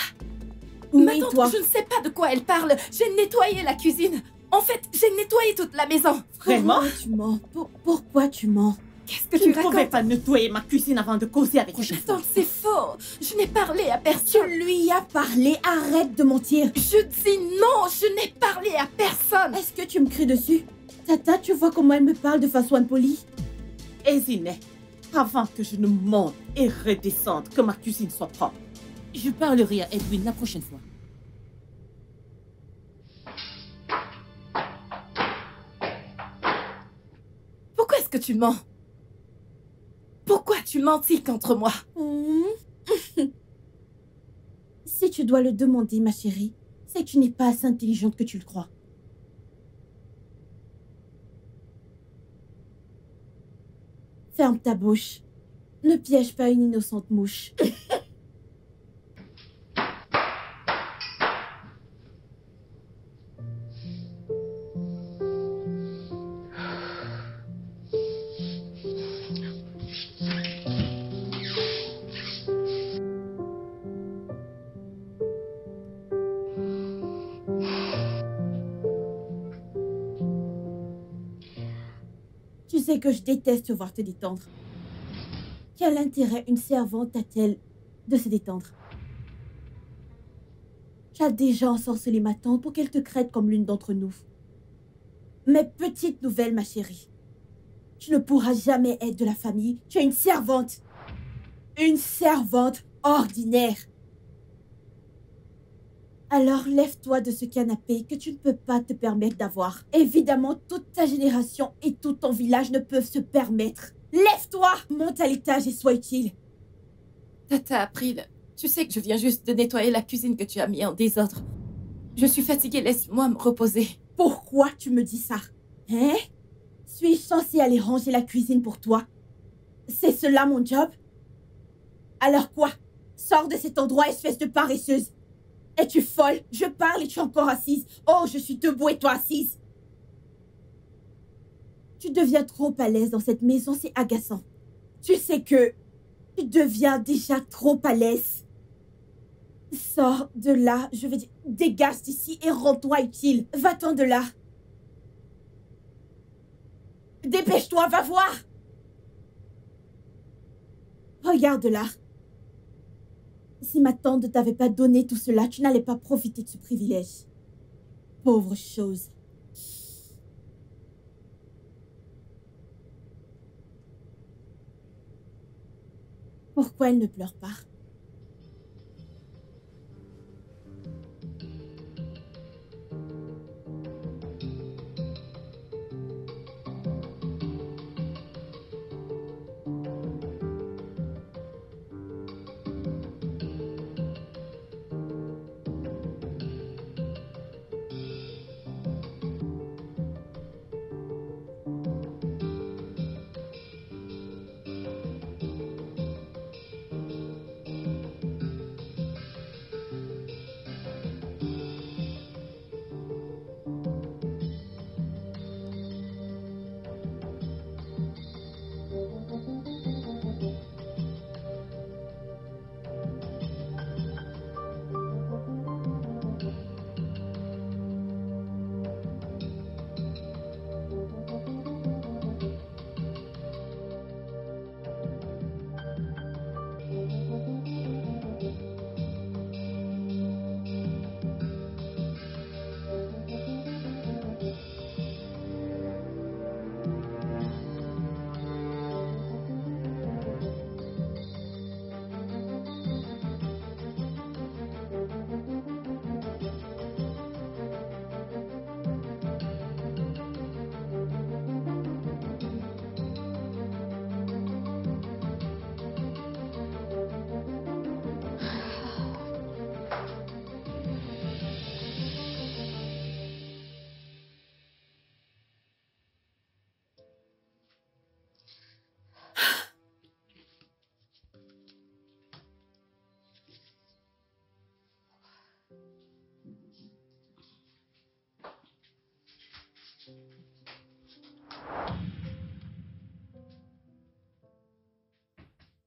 Ma Oui, tante, toi. je ne sais pas de quoi elle parle. J'ai nettoyé la cuisine. En fait, j'ai nettoyé toute la maison. Vraiment? Pourquoi tu mens? Pourquoi tu mens? Qu'est-ce que Tu tu ne pouvais racontes? pas nettoyer ma cuisine avant de causer avec moi. Tante, c'est faux. Je n'ai parlé à Tu personne. lui as parlé. Arrête de mentir. Je dis non, je n'ai parlé à personne. Est-ce que tu me cries dessus? Tata, tu vois comment elle me parle de façon impolie? Ezine, avant que je ne monte et redescende, que ma cuisine soit propre, je parlerai à Edwin la prochaine fois. Pourquoi est-ce que tu mens? Pourquoi tu mentis contre moi? Si tu dois le demander, ma chérie, c'est que tu n'es pas assez intelligente que tu le crois. Ferme ta bouche. Ne piège pas une innocente mouche. Tu sais que je déteste te voir te détendre. Quel intérêt une servante a-t-elle de se détendre? Tu as déjà ensorcelé ma tante pour qu'elle te crête comme l'une d'entre nous. Mais petite nouvelle, ma chérie. Tu ne pourras jamais être de la famille. Tu es une servante. Une servante ordinaire. Alors lève-toi de ce canapé que tu ne peux pas te permettre d'avoir. Évidemment, toute ta génération et tout ton village ne peuvent se permettre. Lève-toi, monte à l'étage et sois utile. Tata April, tu sais que je viens juste de nettoyer la cuisine que tu as mis en désordre. Je suis fatiguée, laisse-moi me reposer. Pourquoi tu me dis ça? Hein? Suis-je censée aller ranger la cuisine pour toi? C'est cela mon job? Alors quoi? Sors de cet endroit, espèce de paresseuse. Es-tu folle? Je parle et tu es encore assise. Oh, je suis debout et toi assise. Tu deviens trop à l'aise dans cette maison, c'est agaçant. Tu sais que tu deviens déjà trop à l'aise. Sors de là, je veux dire, dégage d'ici et rends-toi utile. Va-t'en de là. Dépêche-toi, va voir. Regarde là. Si ma tante ne t'avait pas donné tout cela, tu n'allais pas profiter de ce privilège. Pauvre chose. Pourquoi elle ne pleure pas?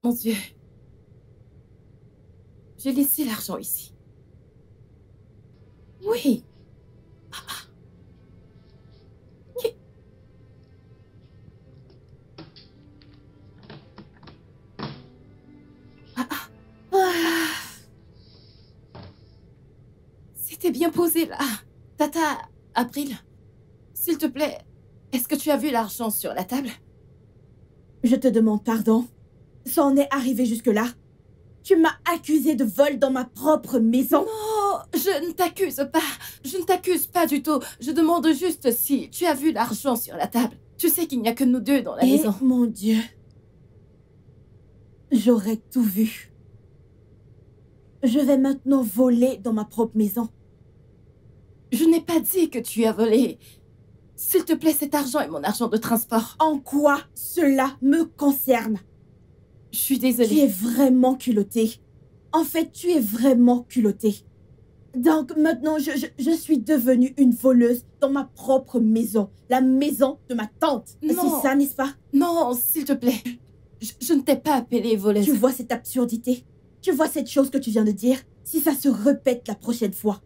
Mon Dieu. J'ai laissé l'argent ici. Oui. Qui- C'était bien posé là. Tata, April, s'il te plaît, est-ce que tu as vu l'argent sur la table? Je te demande pardon. Ça en est arrivé jusque-là. Tu m'as accusé de vol dans ma propre maison. Non, je ne t'accuse pas. Je ne t'accuse pas du tout. Je demande juste si tu as vu l'argent sur la table. Tu sais qu'il n'y a que nous deux dans la maison. Mon Dieu. J'aurais tout vu. Je vais maintenant voler dans ma propre maison. Je n'ai pas dit que tu as volé. S'il te plaît, cet argent est mon argent de transport. En quoi cela me concerne? Je suis Tu es désolée. vraiment culotté. En fait, tu es vraiment culotté. Donc maintenant, je suis devenue une voleuse dans ma propre maison. La maison de ma tante. Non. C'est ça, n'est-ce pas? Non, s'il te plaît. Je ne t'ai pas appelée voleuse. Tu vois cette absurdité? Tu vois cette chose que tu viens de dire? Si ça se répète la prochaine fois,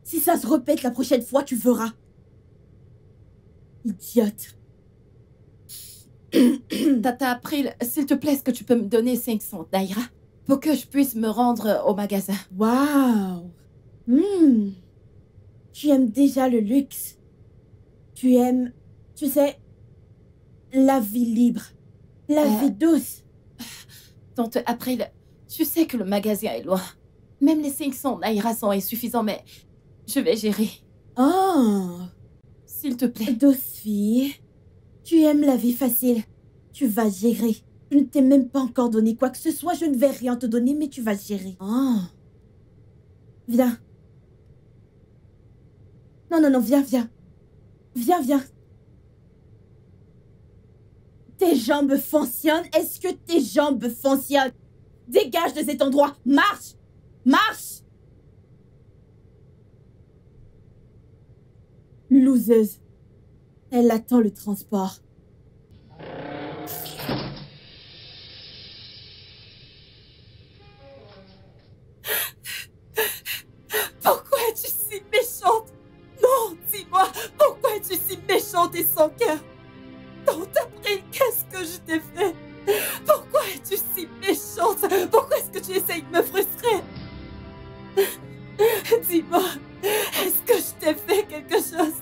tu verras. Idiote. Tata April, s'il te plaît, est-ce que tu peux me donner 500 naira pour que je puisse me rendre au magasin? Waouh. Tu aimes déjà le luxe. Tu aimes, tu sais, la vie libre, la vie douce. Tante April, tu sais que le magasin est loin. Même les 500 naira sont insuffisants, mais je vais gérer. Oh, S'il te plaît. douce fille. Tu aimes la vie facile. Tu vas gérer. Je ne t'ai même pas encore donné quoi que ce soit. Je ne vais rien te donner, mais tu vas gérer. Oh. Viens. Non, viens. Viens. Tes jambes fonctionnent? Est-ce que tes jambes fonctionnent? Dégage de cet endroit. Marche. Loseuse. Elle attend le transport. Pourquoi es-tu si méchante? Non, dis-moi, pourquoi es-tu si méchante et sans cœur? Tante April, qu'est-ce que je t'ai fait? Pourquoi es-tu si méchante? Pourquoi est-ce que tu essayes de me frustrer? Dis-moi, est-ce que je t'ai fait quelque chose?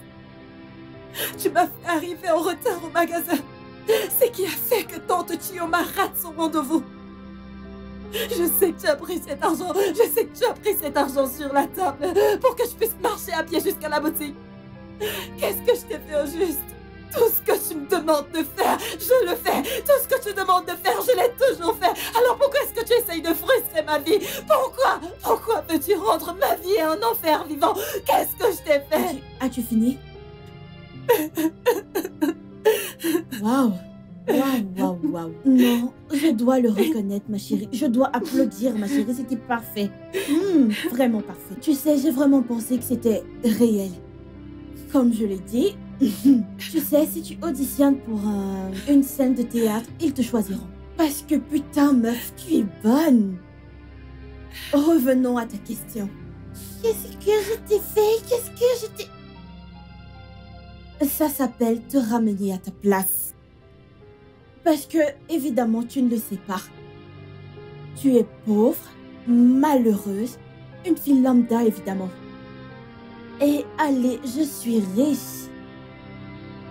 Tu m'as fait arriver en retard au magasin. C'est qui a fait que tante Chioma rate son rendez-vous. Je sais que tu as pris cet argent. Je sais que tu as pris cet argent sur la table pour que je puisse marcher à pied jusqu'à la boutique. Qu'est-ce que je t'ai fait au juste? Tout ce que tu me demandes de faire, je le fais. Tout ce que tu demandes de faire, je l'ai toujours fait. Alors pourquoi est-ce que tu essayes de frustrer ma vie? Pourquoi veux-tu rendre ma vie un enfer vivant? Qu'est-ce que je t'ai fait? As-tu fini? Waouh. Non, je dois le reconnaître, ma chérie. Je dois applaudir, ma chérie. C'était parfait. Vraiment parfait. Tu sais, j'ai vraiment pensé que c'était réel. Comme je l'ai dit, tu sais, si tu auditionnes pour une scène de théâtre, ils te choisiront. Parce que putain, meuf, tu es bonne. Revenons à ta question. Qu'est-ce que je t'ai fait? Ça s'appelle te ramener à ta place. Parce que, évidemment, tu ne le sais pas. Tu es pauvre, malheureuse, une fille lambda, évidemment. Et allez, je suis riche.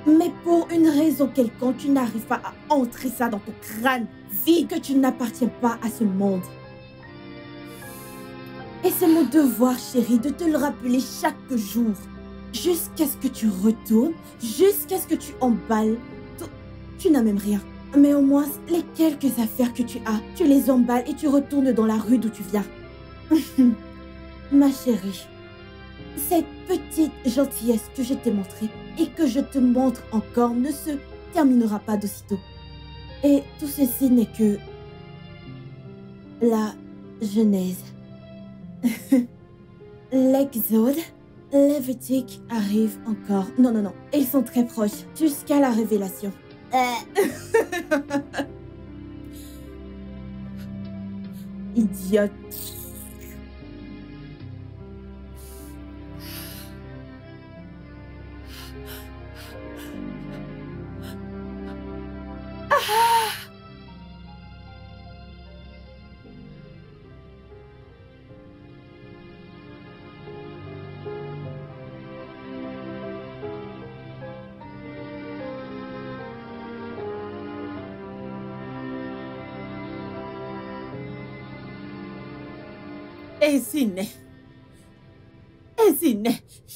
Mais pour une raison quelconque, tu n'arrives pas à entrer ça dans ton crâne vide que tu n'appartiens pas à ce monde. Et c'est mon devoir, chérie, de te le rappeler chaque jour. Jusqu'à ce que tu retournes, jusqu'à ce que tu emballes. Tu n'as même rien. Mais au moins, les quelques affaires que tu as, tu les emballes et tu retournes dans la rue d'où tu viens. Ma chérie, cette petite gentillesse que je t'ai montrée et que je te montre encore ne se terminera pas d'aussitôt. Et tout ceci n'est que la genèse. L'Exode, Lévitique arrive encore. Non, ils sont très proches, jusqu'à la révélation. Idiote.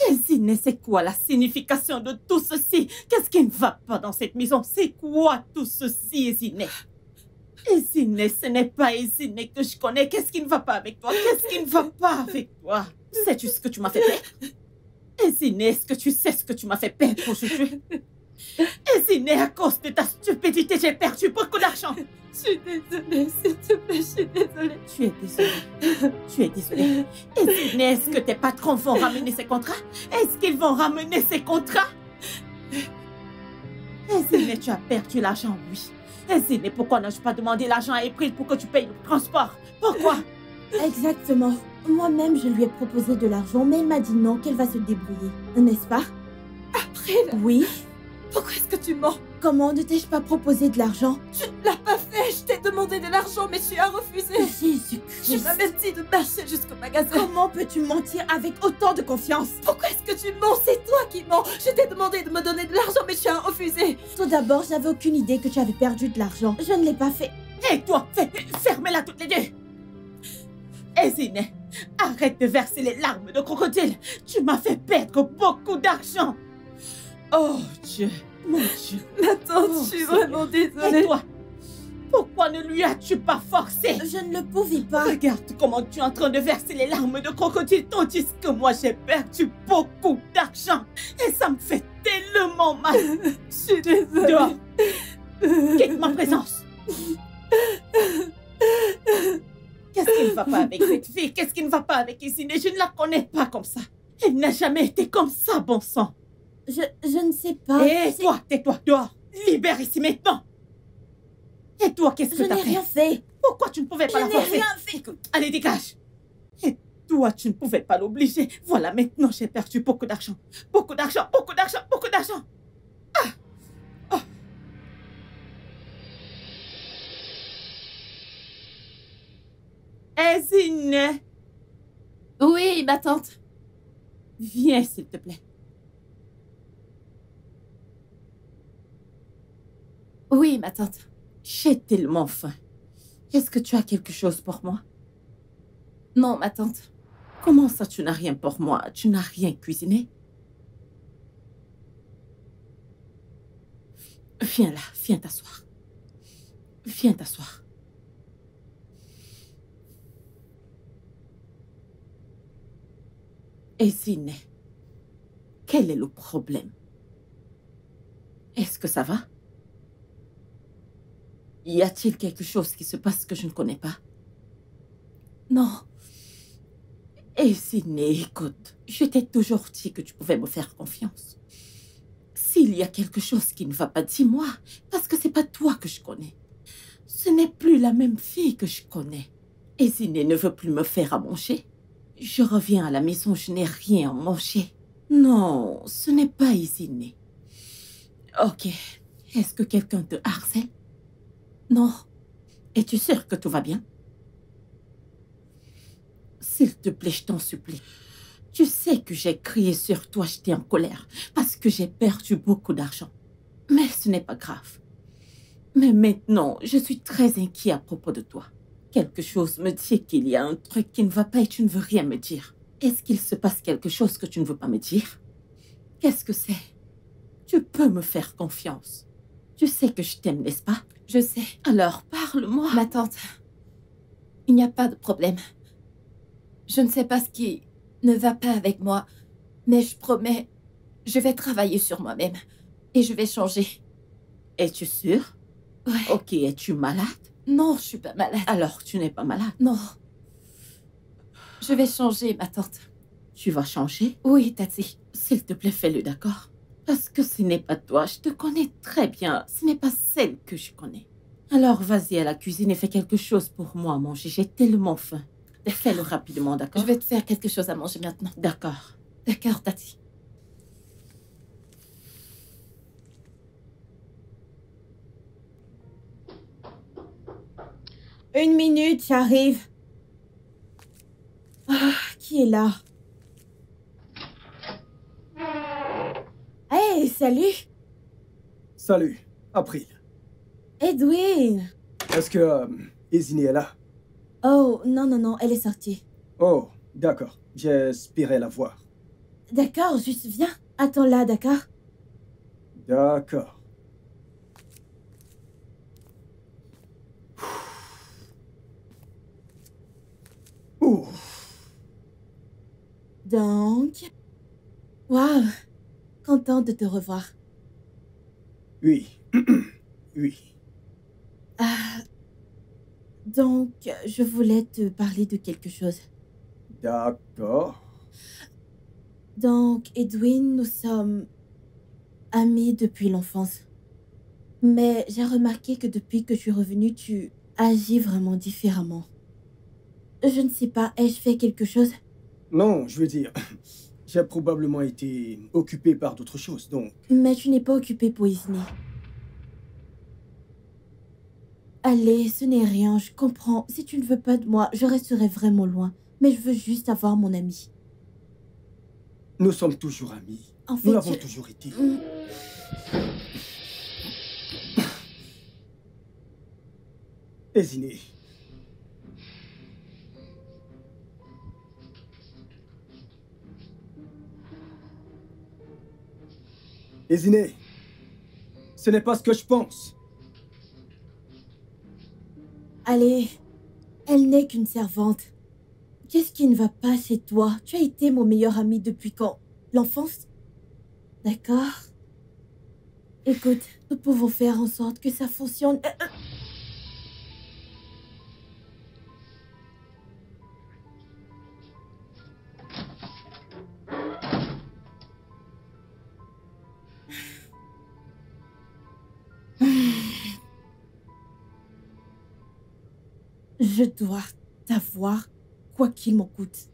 Eziné, c'est quoi la signification de tout ceci? Qu'est-ce qui ne va pas dans cette maison? C'est quoi tout ceci, Eziné? Eziné, ce n'est pas Eziné que je connais. Qu'est-ce qui ne va pas avec toi? Qu'est-ce qui ne va pas avec toi? Sais-tu ce que tu m'as fait perdre? Eziné, est-ce que tu sais ce que tu m'as fait perdre aujourd'hui? Eziné, à cause de ta stupidité, j'ai perdu beaucoup d'argent. Je suis désolée, s'il te plaît, je suis désolée. Tu es désolée. Tu es désolée. Eziné, est-ce que tes patrons vont ramener ces contrats? Est-ce qu'ils vont ramener ces contrats? Eziné, tu as perdu l'argent, oui. Eziné, pourquoi n'as-je pas demandé l'argent à April pour que tu payes le transport? Pourquoi? Exactement. Moi-même, je lui ai proposé de l'argent, mais elle m'a dit non, qu'elle va se débrouiller. N'est-ce pas? April, Oui. pourquoi est-ce que tu mens? Comment ne t'ai-je pas proposé de l'argent? Tu ne l'as pas fait, je t'ai demandé de l'argent, mais tu as refusé. Tu Jésus-Christ. m'as même dit de marcher jusqu'au magasin. Comment peux-tu mentir avec autant de confiance? Pourquoi est-ce que tu mens? C'est toi qui mens. Je t'ai demandé de me donner de l'argent, mais tu as refusé. Tout d'abord, j'avais aucune idée que tu avais perdu de l'argent. Je ne l'ai pas fait. Et toi, fermez-la toutes les deux. Eziné, arrête de verser les larmes de crocodile. Tu m'as fait perdre beaucoup d'argent. Oh Dieu, mon Dieu. Ma tante, Oh, je suis Seigneur. vraiment désolée. Et toi, pourquoi ne lui as-tu pas forcé? Je ne le pouvais pas. Regarde comment tu es en train de verser les larmes de crocodile, tandis que moi j'ai perdu beaucoup d'argent. Et ça me fait tellement mal. Je suis désolée. Dehors. Quitte ma présence. Qu'est-ce qui ne va pas avec cette fille? Qu'est-ce qui ne va pas avec Eziné? Je ne la connais pas comme ça. Elle n'a jamais été comme ça, bon sang. Je ne sais pas. Et toi, tais-toi, dehors. Libère ici maintenant. Et toi, qu'est-ce que Je t'as n'ai fait? rien fait. Pourquoi tu ne pouvais pas Je la n'ai forcer? rien fait. Allez, dégage. Et toi, tu ne pouvais pas l'obliger. Voilà, maintenant, j'ai perdu beaucoup d'argent. Beaucoup d'argent, beaucoup d'argent, beaucoup d'argent. Ah. Oh. Eziné, Oui, ma tante. viens, s'il te plaît. Oui, ma tante. J'ai tellement faim. Est-ce que tu as quelque chose pour moi? Non, ma tante. Comment ça, tu n'as rien pour moi? Tu n'as rien cuisiné? Viens là, viens t'asseoir. Viens t'asseoir. Eziné, quel est le problème? Est-ce que ça va? Y a-t-il quelque chose qui se passe que je ne connais pas? Non. Eziné, écoute, je t'ai toujours dit que tu pouvais me faire confiance. S'il y a quelque chose qui ne va pas, dis-moi, parce que c'est pas toi que je connais. Ce n'est plus la même fille que je connais. Eziné ne veut plus me faire à manger. Je reviens à la maison, je n'ai rien à manger. Non, ce n'est pas Eziné. Ok, est-ce que quelqu'un te harcèle? Non. Es-tu sûre que tout va bien? S'il te plaît, je t'en supplie. Tu sais que j'ai crié sur toi, j'étais en colère, parce que j'ai perdu beaucoup d'argent. Mais ce n'est pas grave. Mais maintenant, je suis très inquiet à propos de toi. Quelque chose me dit qu'il y a un truc qui ne va pas et tu ne veux rien me dire. Est-ce qu'il se passe quelque chose que tu ne veux pas me dire? Qu'est-ce que c'est? Tu peux me faire confiance. Tu sais que je t'aime, n'est-ce pas? Je sais. Alors, parle-moi. Ma tante, il n'y a pas de problème. Je ne sais pas ce qui ne va pas avec moi, mais je promets, je vais travailler sur moi-même et je vais changer. Es-tu sûre? Ouais. Ok, es-tu malade? Non, je suis pas malade. Alors, tu n'es pas malade. Non. Je vais changer, ma tante. Tu vas changer? Oui, Tati. S'il te plaît, fais-le, d'accord? Parce que ce n'est pas toi, je te connais très bien. Ce n'est pas celle que je connais. Alors, vas-y à la cuisine et fais quelque chose pour moi à manger. J'ai tellement faim. Fais-le rapidement, d'accord? Je vais te faire quelque chose à manger maintenant. D'accord. D'accord, Tati. Une minute, j'arrive. Ah, qui est là? Hey, salut. Salut, April. Edwin. Est-ce que Izini est là? Oh, non, non, non, elle est sortie. Oh, d'accord. J'espérais la voir. D'accord, juste viens. Attends là, d'accord? D'accord. Ouh. Donc... Waouh, contente de te revoir. Oui. Oui. Ah, donc, je voulais te parler de quelque chose. D'accord. Donc, Edwin, nous sommes amis depuis l'enfance. Mais j'ai remarqué que depuis que je suis revenue, tu agis vraiment différemment. Je ne sais pas, ai-je fait quelque chose? Non, je veux dire, j'ai probablement été occupé par d'autres choses, donc... Mais tu n'es pas occupé pour Isney. Allez, ce n'est rien, je comprends. Si tu ne veux pas de moi, je resterai vraiment loin. Mais je veux juste avoir mon ami. Nous sommes toujours amis. En fait, Nous l'avons toujours été. Izini. Izini. Ce n'est pas ce que je pense. Allez, elle n'est qu'une servante. Qu'est-ce qui ne va pas chez toi? Tu as été mon meilleur ami depuis quand? L'enfance? D'accord. Écoute, nous pouvons faire en sorte que ça fonctionne. Je dois t'avoir, quoi qu'il m'en coûte.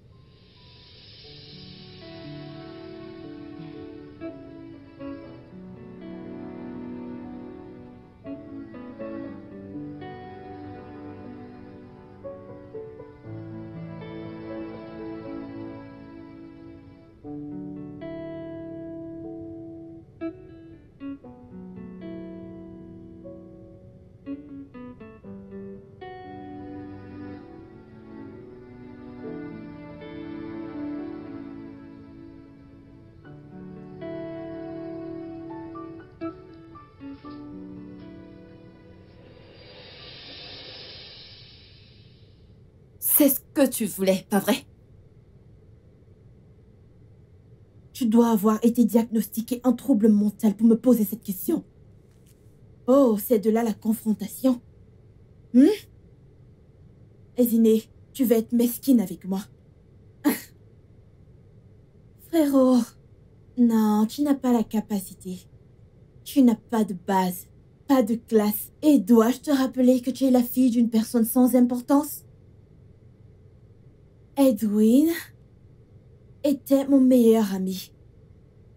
C'est ce que tu voulais, pas vrai? Tu dois avoir été diagnostiqué un trouble mental pour me poser cette question. Oh, c'est de là la confrontation. Ezine, tu vas être mesquine avec moi. Frérot, non, tu n'as pas la capacité. Tu n'as pas de base, pas de classe. Et dois-je te rappeler que tu es la fille d'une personne sans importance? Edwin était mon meilleur ami.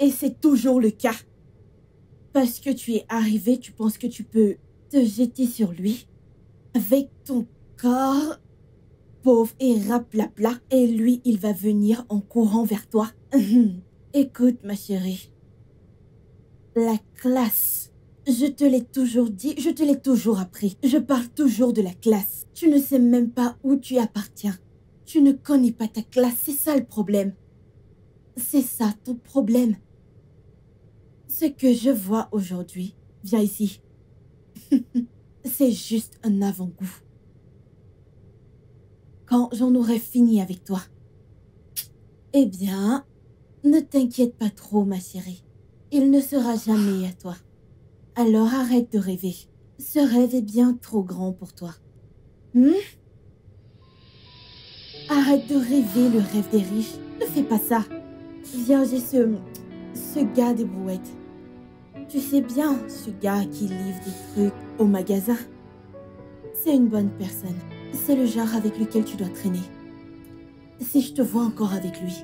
Et c'est toujours le cas. Parce que tu es arrivé, tu penses que tu peux te jeter sur lui avec ton corps pauvre et raplapla. Et lui, il va venir en courant vers toi. Écoute, ma chérie. La classe. Je te l'ai toujours dit, je te l'ai toujours appris. Je parle toujours de la classe. Tu ne sais même pas où tu appartiens. Tu ne connais pas ta classe, c'est ça le problème. C'est ça ton problème. Ce que je vois aujourd'hui, viens ici. C'est juste un avant-goût. Quand j'en aurai fini avec toi, eh bien, ne t'inquiète pas trop, ma chérie. Il ne sera jamais à toi. Alors arrête de rêver. Ce rêve est bien trop grand pour toi. Arrête de rêver le rêve des riches. Ne fais pas ça. Viens, j'ai ce gars des brouettes. Tu sais bien, ce gars qui livre des trucs au magasin. C'est une bonne personne. C'est le genre avec lequel tu dois traîner. Si je te vois encore avec lui,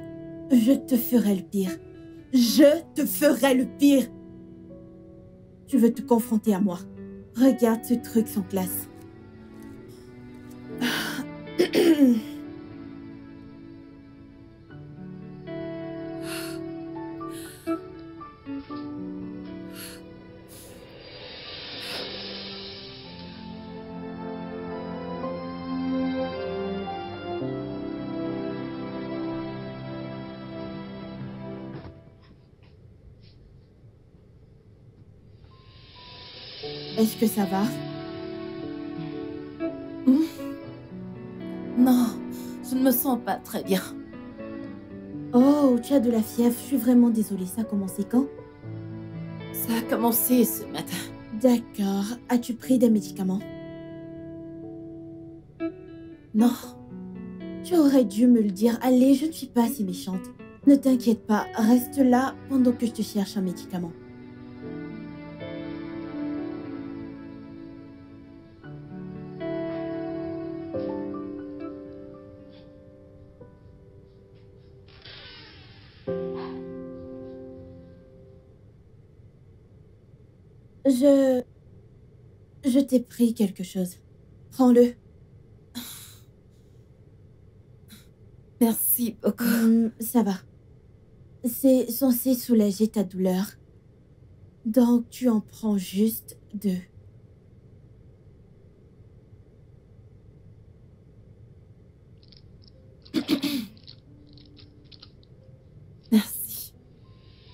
je te ferai le pire. Je te ferai le pire. Tu veux te confronter à moi. Regarde ce truc sans classe. Est-ce que ça va? Non, je ne me sens pas très bien. Oh, tu as de la fièvre. Je suis vraiment désolée. Ça a commencé quand? Ça a commencé ce matin. D'accord. As-tu pris des médicaments? Non, Tu aurais dû me le dire. Allez, je ne suis pas si méchante. Ne t'inquiète pas. Reste là pendant que je te cherche un médicament. Je t'ai pris quelque chose. Prends-le. merci beaucoup. Ça va. C'est censé soulager ta douleur. Donc, tu en prends juste 2. Merci.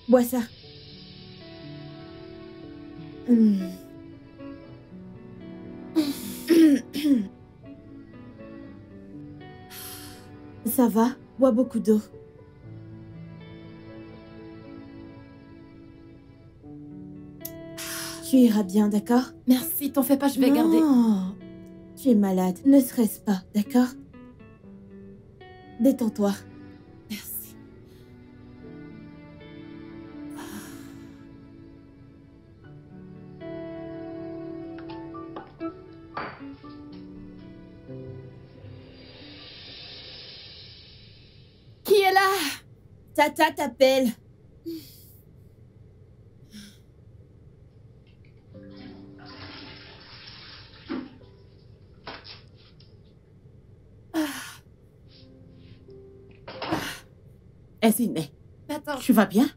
Bois ça. Ça va? Bois beaucoup d'eau. Tu iras bien, d'accord? Merci, t'en fais pas, je vais garder. Non, tu es malade. Ne stresse pas, d'accord? Détends-toi. Merci. Qui est là? Tata t'appelle. Esine, Attends. tu vas bien?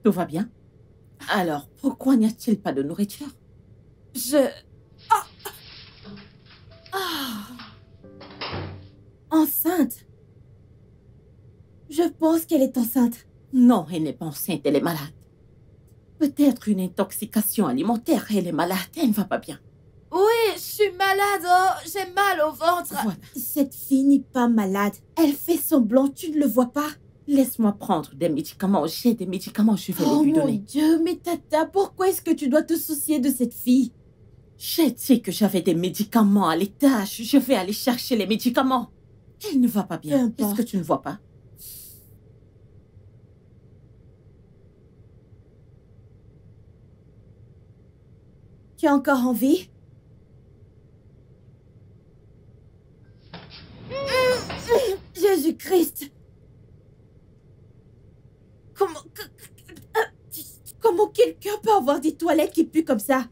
Tout va bien? Alors, pourquoi n'y a-t-il pas de nourriture? Enceinte. Je pense qu'elle est enceinte. Non, elle n'est pas enceinte, elle est malade. Peut-être une intoxication alimentaire, elle est malade, elle ne va pas bien. Oui, je suis malade, oh, j'ai mal au ventre. Voilà. Cette fille n'est pas malade. Elle fait semblant, tu ne le vois pas? Laisse-moi prendre des médicaments. J'ai des médicaments, je vais les Oh lui mon donner. Dieu, mais Tata, pourquoi est-ce que tu dois te soucier de cette fille? J'ai dit que j'avais des médicaments à l'étage. Je vais aller chercher les médicaments. Elle ne va pas bien. Peu importe. Est-ce que tu ne vois pas? Tu as encore envie? Jésus-Christ! Comment quelqu'un peut avoir des toilettes qui puent comme ça?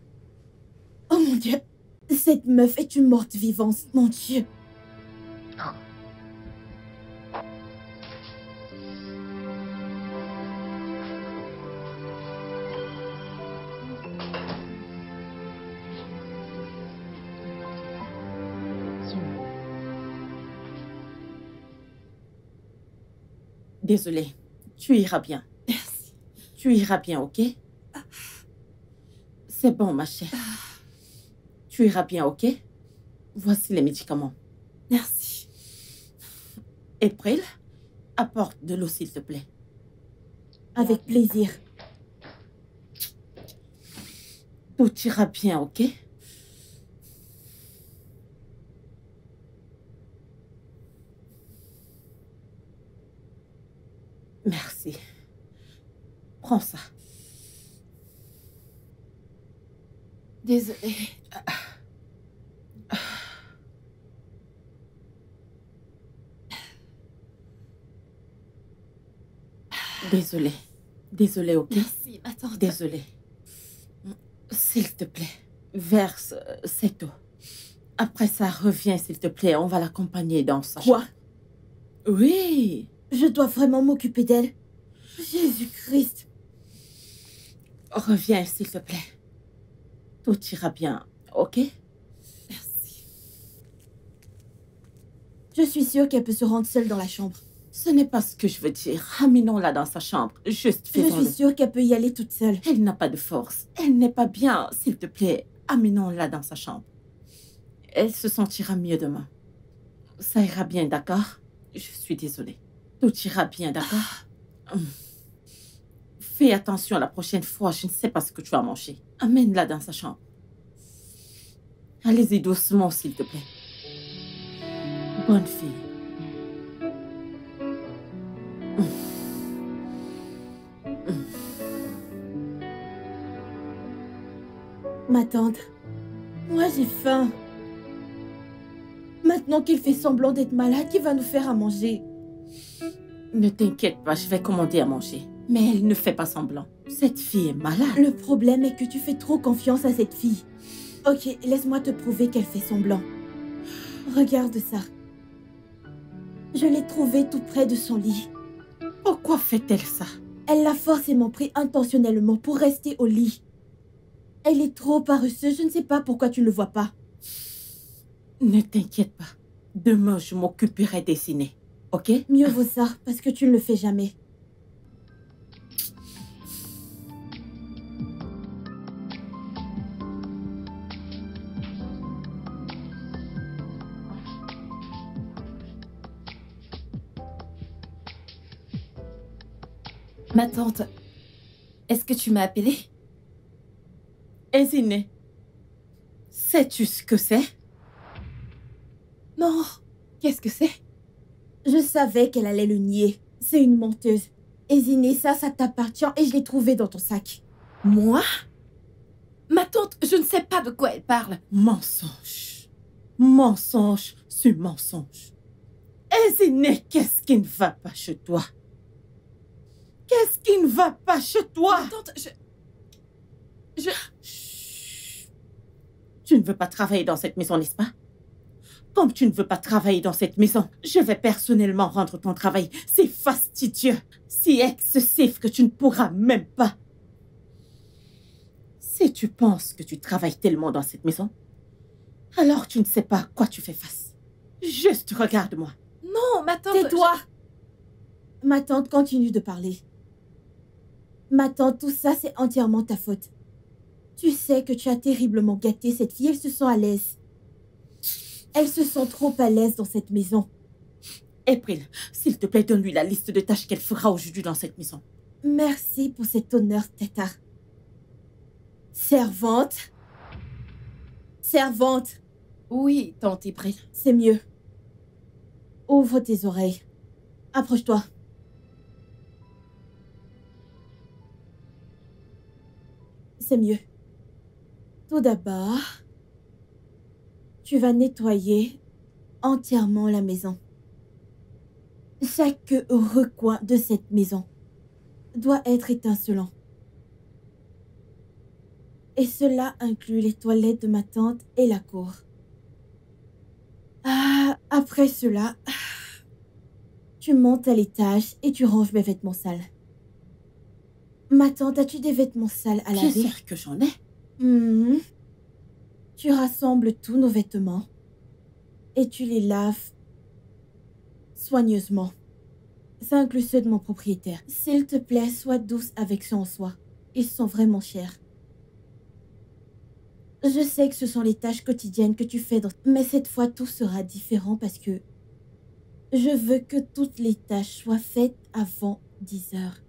Oh mon Dieu! Cette meuf est une morte vivante, mon Dieu! Désolée. Tu iras bien. Merci. Tu iras bien, ok? C'est bon, ma chère. Tu iras bien, ok? Voici les médicaments. Merci. April, apporte de l'eau, s'il te plaît. Avec plaisir. Tout ira bien, ok? Merci. Prends ça. Désolée. Désolée. Désolée, ok? Merci, ma tante. Désolée. S'il te plaît, verse cette eau. Après ça, reviens, s'il te plaît. On va l'accompagner dans sa Quoi? chambre. Oui. Je dois vraiment m'occuper d'elle. Jésus-Christ. Reviens, s'il te plaît. Tout ira bien, ok? Merci. Je suis sûre qu'elle peut se rendre seule dans la chambre. Ce n'est pas ce que je veux dire. Ramenons-la dans sa chambre. Juste Je faisons-le. suis sûre qu'elle peut y aller toute seule. Elle n'a pas de force. Elle n'est pas bien. S'il te plaît, amenons-la dans sa chambre. Elle se sentira mieux demain. Ça ira bien, d'accord? Je suis désolée. Tout ira bien, d'accord? Fais attention la prochaine fois. Je ne sais pas ce que tu vas manger. Amène-la dans sa chambre. Allez-y doucement, s'il te plaît. Bonne fille. Ma tante, moi j'ai faim. Maintenant qu'il fait semblant d'être malade, qui va nous faire à manger? Ne t'inquiète pas, je vais commander à manger. Mais elle ne fait pas semblant. Cette fille est malade. Le problème est que tu fais trop confiance à cette fille. Ok, laisse-moi te prouver qu'elle fait semblant. Regarde ça. Je l'ai trouvée tout près de son lit. Pourquoi fait-elle ça? Elle l'a forcément pris intentionnellement pour rester au lit. Elle est trop paresseuse, je ne sais pas pourquoi tu ne le vois pas. Ne t'inquiète pas. Demain, je m'occuperai des ciné. Ok? Mieux vaut ça, parce que tu ne le fais jamais. Ma tante, est-ce que tu m'as appelée? Ezineh, sais-tu ce que c'est? Non. Qu'est-ce que c'est? Je savais qu'elle allait le nier. C'est une menteuse. Ezineh, ça t'appartient et je l'ai trouvé dans ton sac. Moi? Ma tante, je ne sais pas de quoi elle parle. Mensonge. Mensonge sur mensonge. Ezineh, qu'est-ce qui ne va pas chez toi? Qu'est-ce qui ne va pas chez toi? Ma tante, Chut. Tu ne veux pas travailler dans cette maison, n'est-ce pas? Comme tu ne veux pas travailler dans cette maison, je vais personnellement rendre ton travail. C'est fastidieux, si excessif que tu ne pourras même pas. Si tu penses que tu travailles tellement dans cette maison, alors tu ne sais pas à quoi tu fais face. Juste regarde-moi. Non, ma tante... Tais-toi! Ma tante continue de parler. Ma tante, tout ça, c'est entièrement ta faute. Tu sais que tu as terriblement gâté cette fille, elle se sent à l'aise. Elle se sent trop à l'aise dans cette maison. April, s'il te plaît, donne-lui la liste de tâches qu'elle fera aujourd'hui dans cette maison. Merci pour cet honneur, Tata. Servante. Servante. Oui, tante April. C'est mieux. Ouvre tes oreilles. Approche-toi. C'est mieux. Tout d'abord, tu vas nettoyer entièrement la maison. Chaque recoin de cette maison doit être étincelant. Et cela inclut les toilettes de ma tante et la cour. Après cela, tu montes à l'étage et tu ranges mes vêtements sales. Ma tante, as-tu des vêtements sales à Bien laver? sûr que j'en ai. Tu rassembles tous nos vêtements et tu les laves soigneusement. Ça inclut ceux de mon propriétaire. S'il te plaît, sois douce avec ceux en soi. Ils sont vraiment chers. Je sais que ce sont les tâches quotidiennes que tu fais, mais cette fois, tout sera différent parce que je veux que toutes les tâches soient faites avant 10 heures.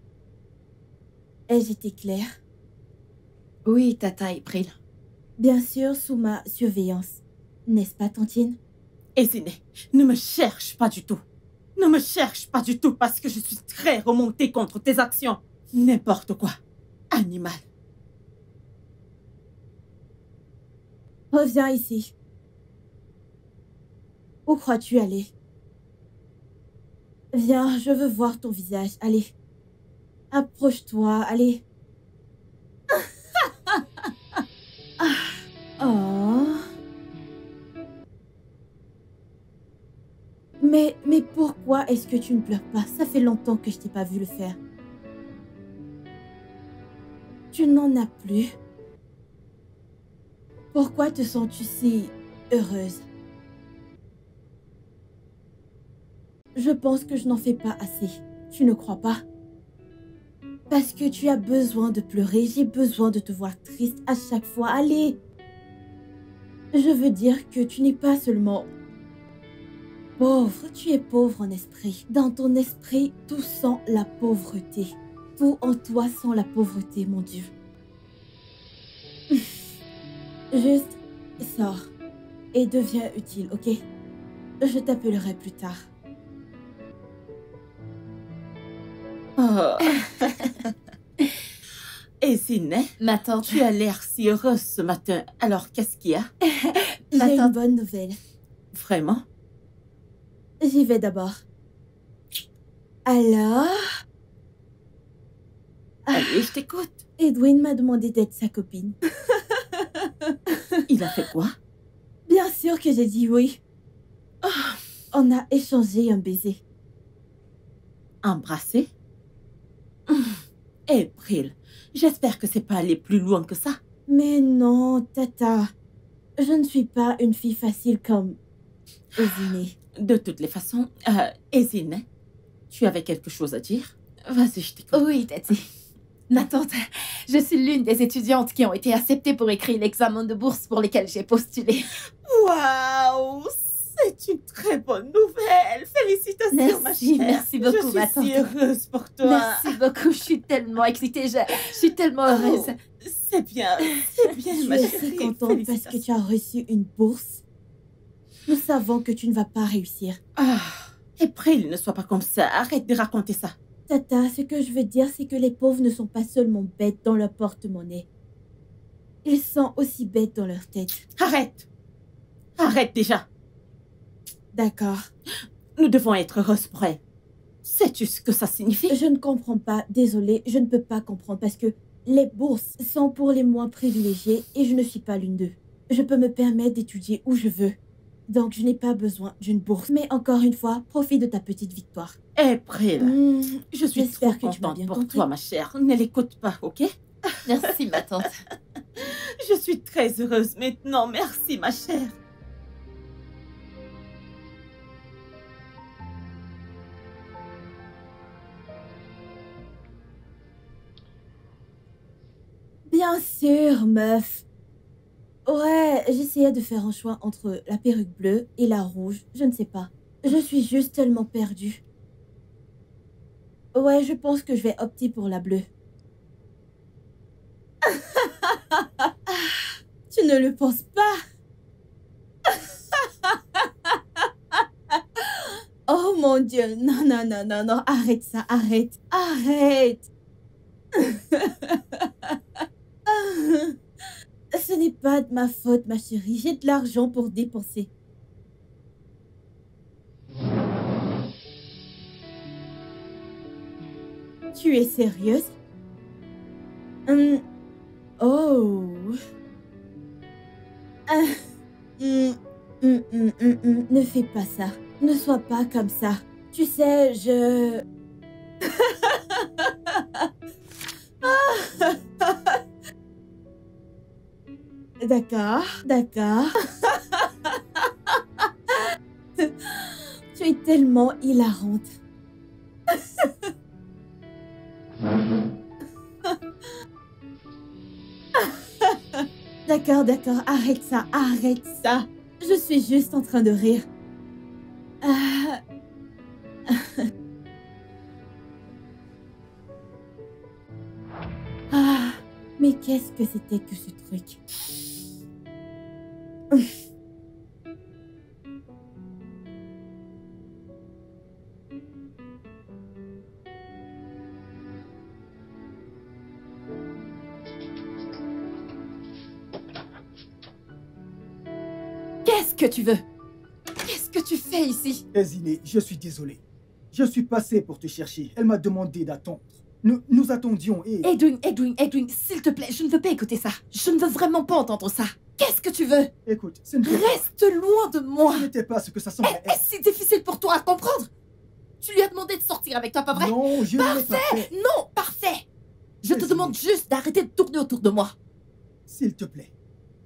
Ai-je été claire? Oui, tata April. Bien sûr, sous ma surveillance. N'est-ce pas, tantine? Ezineh, ne me cherche pas du tout. Ne me cherche pas du tout parce que je suis très remontée contre tes actions. N'importe quoi. Animal. Reviens ici. Où crois-tu aller? Viens, je veux voir ton visage. Allez. Approche-toi, allez. Oh. Mais pourquoi est-ce que tu ne pleures pas? Ça fait longtemps que je t'ai pas vu le faire. Tu n'en as plus. Pourquoi te sens-tu si heureuse? Je pense que je n'en fais pas assez. Tu ne crois pas? Parce que tu as besoin de pleurer. J'ai besoin de te voir triste à chaque fois. Allez. Je veux dire que tu n'es pas seulement pauvre. Tu es pauvre en esprit. Dans ton esprit, tout sent la pauvreté. Tout en toi sent la pauvreté, mon Dieu. Juste sors et deviens utile, ok? Je t'appellerai plus tard. Oh. Et Zinet, Ma tante, tu as l'air si heureuse ce matin. Alors, qu'est-ce qu'il y a? J'ai une bonne nouvelle. Vraiment? J'y vais d'abord. Alors, Allez, je t'écoute. Edwin m'a demandé d'être sa copine. Il a fait quoi? Bien sûr que j'ai dit oui. On a échangé un baiser. Embrassé? April, j'espère que c'est pas allé plus loin que ça. Mais non, Tata. Je ne suis pas une fille facile comme Ezinée. De toutes les façons, Zinet, tu avais quelque chose à dire? Vas-y, je t'écoute. oui, Tati. Ma tante, je suis l'une des étudiantes qui ont été acceptées pour écrire l'examen de bourse pour lesquels j'ai postulé. Waouh! C'est une très bonne nouvelle! Félicitations, ma Merci, chère! merci beaucoup, ma Je suis si tante. heureuse pour toi! Merci beaucoup, je suis tellement excitée, je suis tellement heureuse. Oh, c'est bien, Je ma suis chérie. aussi contente parce que tu as reçu une bourse. Nous savons que tu ne vas pas réussir. Ah, April, ne sois pas comme ça. Arrête de raconter ça. Tata, ce que je veux dire, c'est que les pauvres ne sont pas seulement bêtes dans leur porte-monnaie. Ils sont aussi bêtes dans leur tête. Arrête! Arrête déjà. D'accord. Nous devons être heureuses pour elle. Sais-tu ce que ça signifie? Je ne comprends pas. Désolée, je ne peux pas comprendre parce que les bourses sont pour les moins privilégiés et je ne suis pas l'une d'eux. Je peux me permettre d'étudier où je veux. Donc, je n'ai pas besoin d'une bourse. Mais encore une fois, profite de ta petite victoire. April, je suis trop j'espère que tu m'as contente bien pour compris. toi, ma chère. Ne l'écoute pas, ok? Merci, ma tante. Je suis très heureuse maintenant. Merci, ma chère. Bien sûr, meuf. Ouais, j'essayais de faire un choix entre la perruque bleue et la rouge. Je ne sais pas. Je suis juste tellement perdue. Ouais, je pense que je vais opter pour la bleue. Tu ne le penses pas? Oh mon Dieu, non, non, non, non, non, arrête ça, arrête, arrête. Ce n'est pas de ma faute, ma chérie, j'ai de l'argent pour dépenser. Tu es sérieuse? Oh. Ne fais pas ça. Ne sois pas comme ça. Tu sais, je... D'accord, d'accord. Tu es tellement hilarante. D'accord, d'accord, arrête ça, arrête ça. Je suis juste en train de rire. Ah, mais qu'est-ce que c'était que ce truc? Qu'est-ce que tu veux? Qu'est-ce que tu fais ici? Ezinée, je suis désolé. Je suis passé pour te chercher. Elle m'a demandé d'attendre. Nous attendions et... Edwin, s'il te plaît, je ne veux pas écouter ça. Je ne veux vraiment pas entendre ça. Qu'est-ce que tu veux? Écoute, ce n'était Reste loin de moi. ce n'était pas ce que ça semblait être. Est-ce si difficile pour toi à comprendre? Tu lui as demandé de sortir avec toi, pas vrai? Non, je ne l'ai pas fait. Non, parfait. Je te Vas-y. demande juste d'arrêter de tourner autour de moi. S'il te plaît.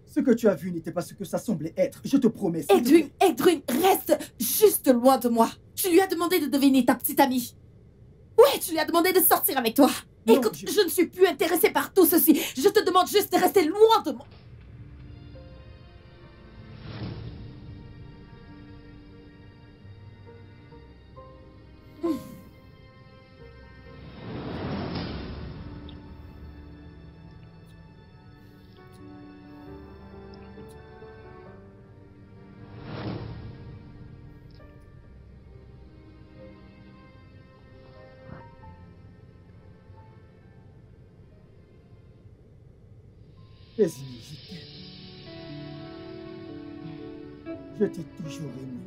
Ce que tu as vu n'était pas ce que ça semblait être. Je te promets. s'il te plaît. Edwin, reste juste loin de moi. Tu lui as demandé de devenir ta petite amie. Ouais, tu lui as demandé de sortir avec toi. Non, Écoute, je ne suis plus intéressée par tout ceci. Je te demande juste de rester loin de moi. Désigné, je t'aime. Je t'ai toujours aimé.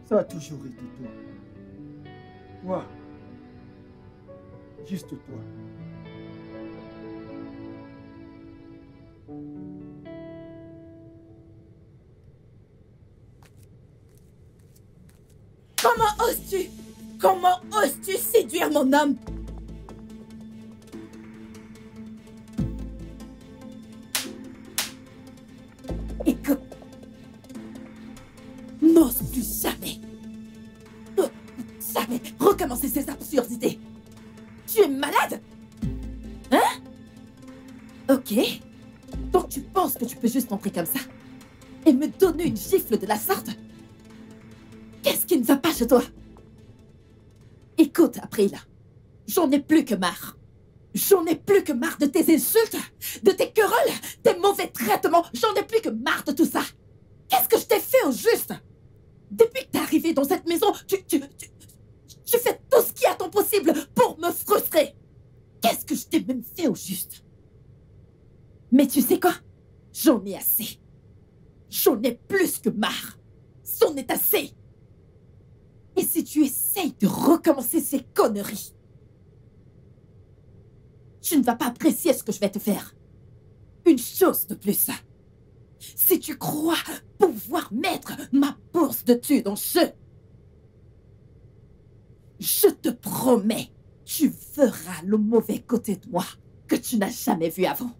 Ça a toujours été toi. Toi. Juste toi. Comment oses-tu? Comment oses-tu séduire mon homme? Écoute. N'ose plus jamais. Jamais recommencer ces absurdités. Tu es malade? Hein? Ok. Donc tu penses que tu peux juste entrer comme ça et me donner une gifle de la sorte? Qu'est-ce qui ne va pas chez toi? Écoute, April, j'en ai plus que marre. J'en ai plus que marre de tes insultes, de tes querelles, tes mauvais traitements. J'en ai plus que marre de tout ça. Qu'est-ce que je t'ai fait au juste? Depuis que t'es arrivé dans cette maison, tu fais tout ce qui est à ton possible pour me frustrer. Qu'est-ce que je t'ai même fait au juste? Mais tu sais quoi? J'en ai assez. J'en ai plus que marre. C'en est assez. Et si tu essayes de recommencer ces conneries, tu ne vas pas apprécier ce que je vais te faire. Une chose de plus. Si tu crois pouvoir mettre ma bourse de thunes en jeu, je te promets, tu verras le mauvais côté de moi que tu n'as jamais vu avant.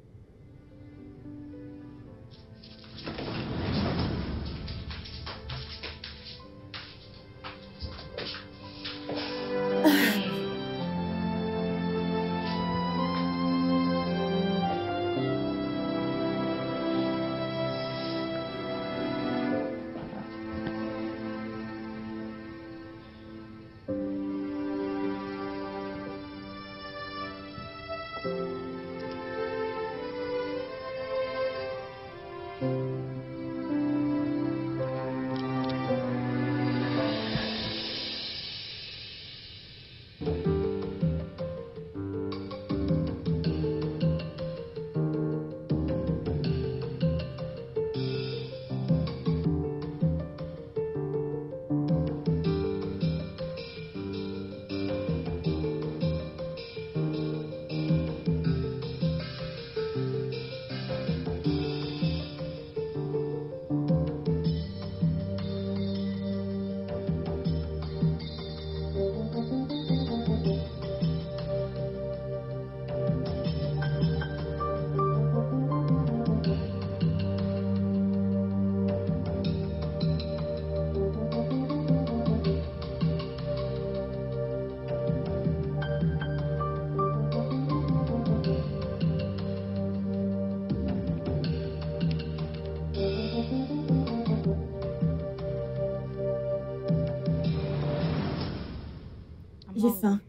J'ai faim.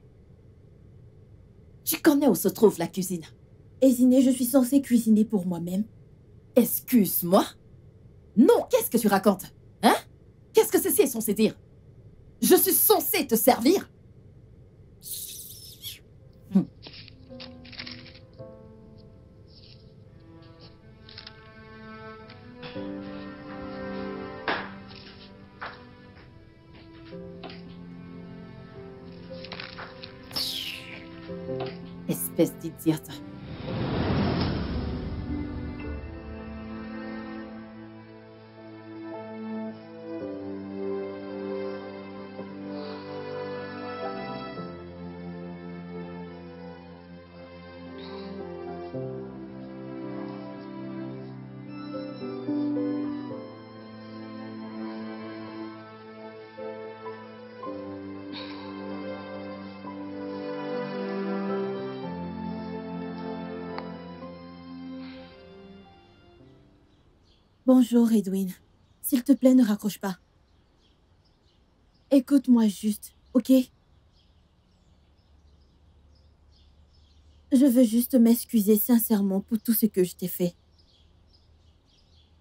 Tu connais où se trouve la cuisine? Ésiné, je suis censée cuisiner pour moi-même. Excuse-moi? Non, qu'est-ce que tu racontes? Hein? Qu'est-ce que ceci est censé dire? Je suis censée te servir? Espèce d'idiote. Bonjour, Edwin. S'il te plaît, ne raccroche pas. Écoute-moi juste, ok? Je veux juste m'excuser sincèrement pour tout ce que je t'ai fait.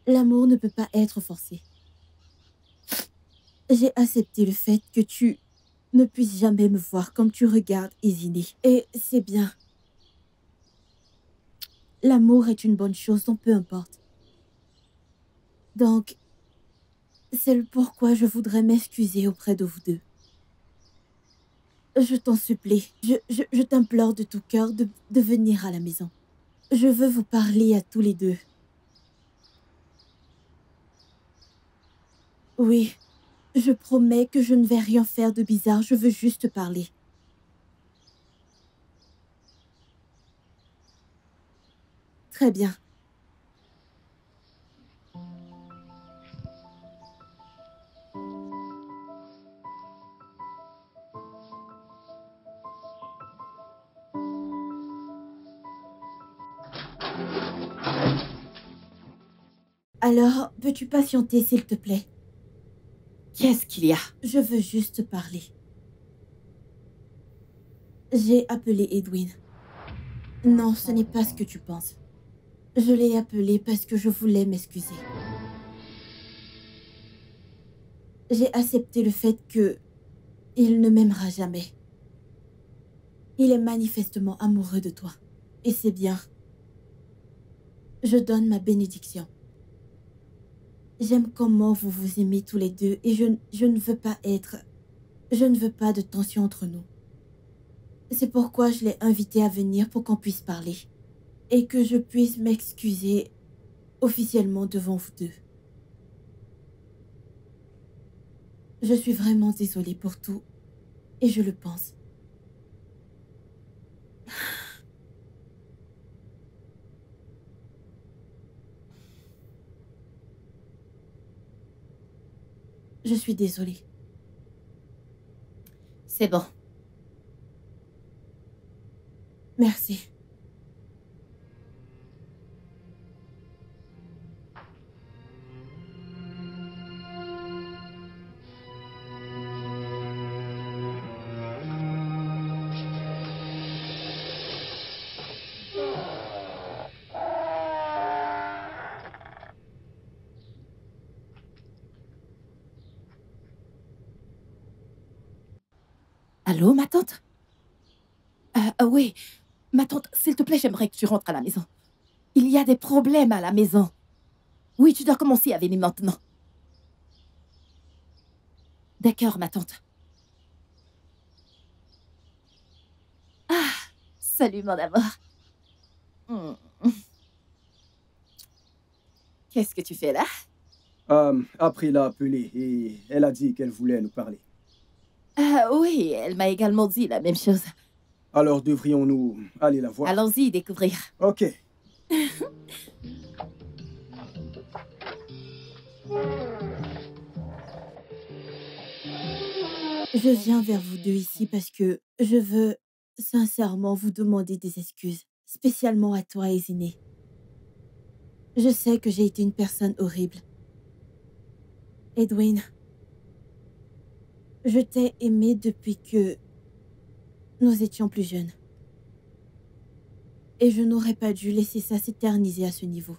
L'amour ne peut pas être forcé. J'ai accepté le fait que tu ne puisses jamais me voir comme tu regardes Izine. Et c'est bien. L'amour est une bonne chose, donc peu importe. Donc, c'est le pourquoi je voudrais m'excuser auprès de vous deux. Je t'en supplie, je t'implore de tout cœur de venir à la maison. Je veux vous parler à tous les deux. Oui, je promets que je ne vais rien faire de bizarre, je veux juste parler. Très bien. Alors, peux-tu patienter, s'il te plaît? Qu'est-ce qu'il y a? Je veux juste parler. J'ai appelé Edwin. Non, ce n'est pas ce que tu penses. Je l'ai appelé parce que je voulais m'excuser. J'ai accepté le fait que il ne m'aimera jamais. Il est manifestement amoureux de toi. Et c'est bien. Je donne ma bénédiction. J'aime comment vous vous aimez tous les deux et je ne veux pas de tension entre nous. C'est pourquoi je l'ai invité à venir pour qu'on puisse parler. Et que je puisse m'excuser officiellement devant vous deux. Je suis vraiment désolée pour tout et je le pense. Je suis désolée. C'est bon. Merci. Allô, ma tante? Oui, ma tante, s'il te plaît, j'aimerais que tu rentres à la maison. Il y a des problèmes à la maison. Oui, tu dois commencer à venir maintenant. D'accord, ma tante. Ah, salut, mon amour. Qu'est-ce que tu fais là? Après, l'a appelée et elle a dit qu'elle voulait nous parler. Oui, elle m'a également dit la même chose. Alors, devrions-nous aller la voir? Allons-y découvrir. Ok. Je viens vers vous deux ici parce que je veux sincèrement vous demander des excuses, spécialement à toi, Izine. Je sais que j'ai été une personne horrible. Edwin, je t'ai aimé depuis que nous étions plus jeunes. Et je n'aurais pas dû laisser ça s'éterniser à ce niveau.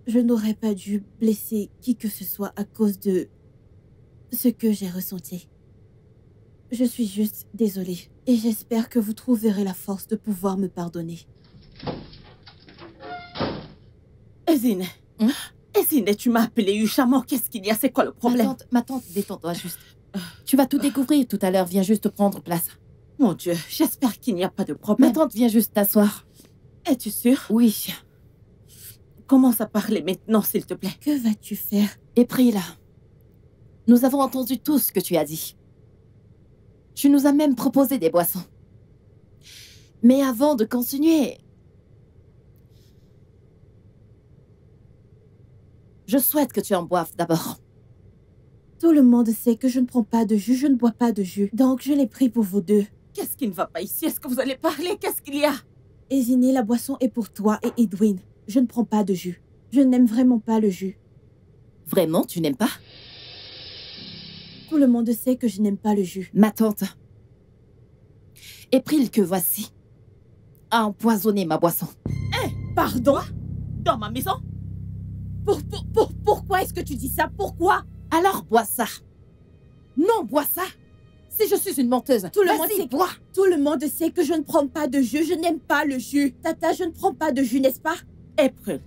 Je n'aurais pas dû blesser qui que ce soit à cause de ce que j'ai ressenti. Je suis juste désolée et j'espère que vous trouverez la force de pouvoir me pardonner. Izine. Izine, tu m'as appelé Uchamo. Qu'est-ce qu'il y a? C'est quoi le problème? Ma tante, détends-toi juste. Tu vas tout découvrir tout à l'heure. Viens juste prendre place. Mon Dieu, j'espère qu'il n'y a pas de problème. Ma tante vient juste t'asseoir. Es-tu sûre? Oui. Commence à parler maintenant, s'il te plaît. Que vas-tu faire? April, nous avons entendu tout ce que tu as dit. Tu nous as même proposé des boissons. Mais avant de continuer, je souhaite que tu en boives d'abord. Tout le monde sait que je ne prends pas de jus, je ne bois pas de jus. Donc je l'ai pris pour vous deux. Qu'est-ce qui ne va pas ici? Est-ce que vous allez parler? Qu'est-ce qu'il y a? Ezineh, la boisson est pour toi et Edwin. Je ne prends pas de jus. Je n'aime vraiment pas le jus. Vraiment, tu n'aimes pas? Tout le monde sait que je n'aime pas le jus. Ma tante, April que voici, a empoisonné ma boisson. Pardon? Dans ma maison? Pourquoi est-ce que tu dis ça? Pourquoi? Alors bois ça. Non, bois ça. Si je suis une menteuse, Tout le monde vas-y, sait bois. Tout le monde sait que je ne prends pas de jus. Je n'aime pas le jus. Tata, je ne prends pas de jus, n'est-ce pas? April,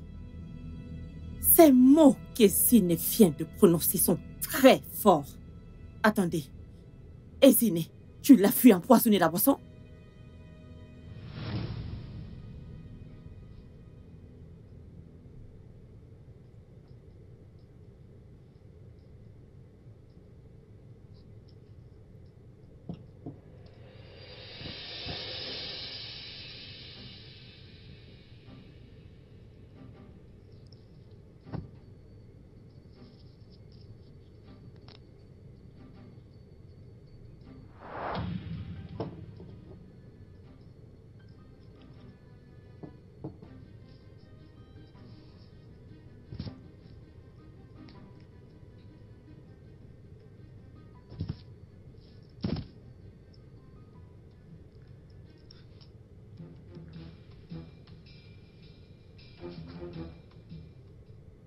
ces mots qu'Ezineh vient de prononcer sont très forts. Attendez. Ezineh, tu l'as vu empoisonner la boisson?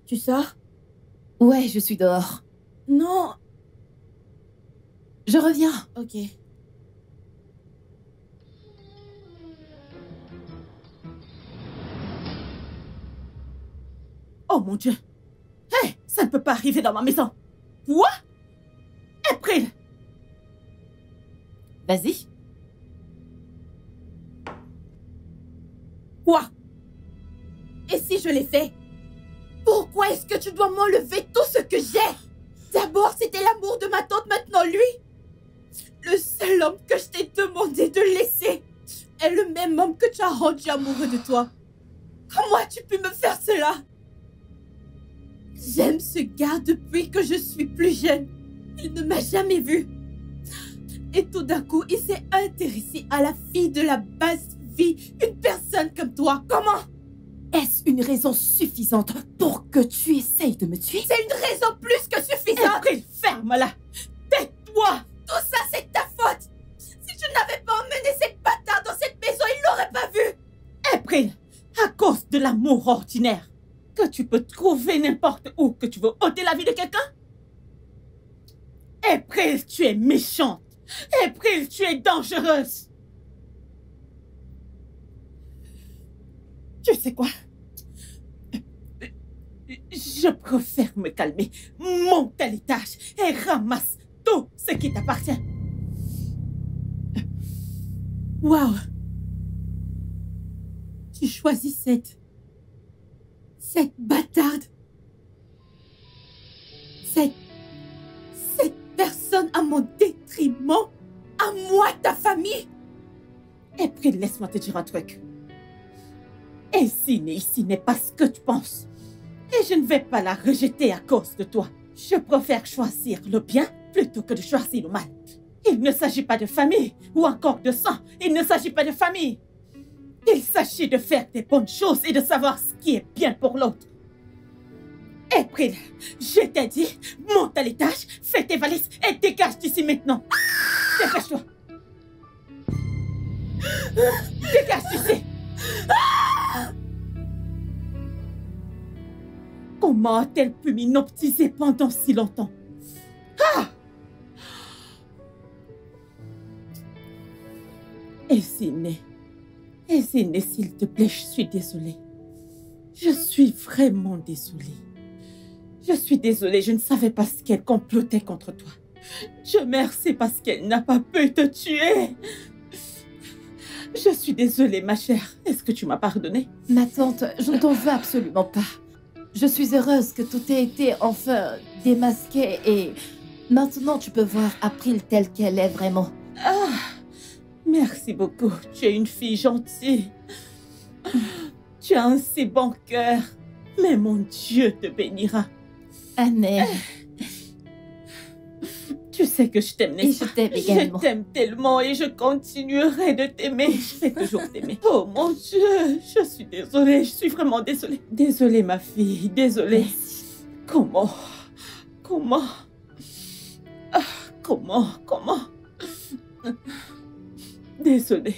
Tu sors? Ouais, je suis dehors. Non. Je reviens. Ok. Oh mon Dieu! Hé! Ça ne peut pas arriver dans ma maison! Quoi? April! Vas-y. Quoi? Et si je l'ai fait? Pourquoi est-ce que tu dois m'enlever tout ce que j'ai? D'abord, c'était l'amour de ma tante, maintenant lui. Le seul homme que je t'ai demandé de laisser est le même homme que tu as rendu amoureux de toi. Comment as-tu pu me faire cela? J'aime ce gars depuis que je suis plus jeune. Il ne m'a jamais vue. Et tout d'un coup, il s'est intéressé à la fille de la basse vie, une personne comme toi. Comment? Est-ce une raison suffisante pour que tu essayes de me tuer? C'est une raison plus que suffisante. April, ferme-la! Tais-toi! Tout ça, c'est ta faute. Si tu n'avais pas emmené cette bâtard dans cette maison, il l'aurait pas vu. April, à cause de l'amour ordinaire, que tu peux trouver n'importe où, que tu veux ôter la vie de quelqu'un? April, tu es méchante. April, tu es dangereuse. Tu sais quoi? Je préfère me calmer, monte à l'étage et ramasse tout ce qui t'appartient. Waouh. Tu choisis cette bâtarde. Cette personne à mon détriment. À moi, ta famille. April, laisse-moi te dire un truc. Ezineh ici n'est pas ce que tu penses. Et je ne vais pas la rejeter à cause de toi. Je préfère choisir le bien plutôt que de choisir le mal. Il ne s'agit pas de famille ou encore de sang. Il ne s'agit pas de famille. Il s'agit de faire des bonnes choses et de savoir ce qui est bien pour l'autre. April, je t'ai dit, monte à l'étage, fais tes valises et dégage d'ici maintenant. Dépêche-toi. Dégage d'ici. Comment a-t-elle pu m'inoptiser pendant si longtemps? Ah! Ezineh, s'il te plaît, je suis désolée. Je suis vraiment désolée. Je suis désolée, je ne savais pas ce qu'elle complotait contre toi. Dieu merci parce qu'elle n'a pas pu te tuer. Je suis désolée, ma chère. Est-ce que tu m'as pardonné? Ma tante, je ne t'en veux absolument pas. Je suis heureuse que tout ait été enfin démasqué et maintenant tu peux voir April telle qu'elle est vraiment. Ah, merci beaucoup. Tu es une fille gentille. Tu as un si bon cœur. Mais mon Dieu te bénira. Annelle. Tu sais que je t'aime, Et n'est-ce je pas? t'aime également. Je t'aime tellement et je continuerai de t'aimer. Je vais toujours t'aimer. Oh mon Dieu, je suis désolée. Je suis vraiment désolée. Désolée, ma fille. Désolée. Merci. Comment? Ah, comment? Désolée.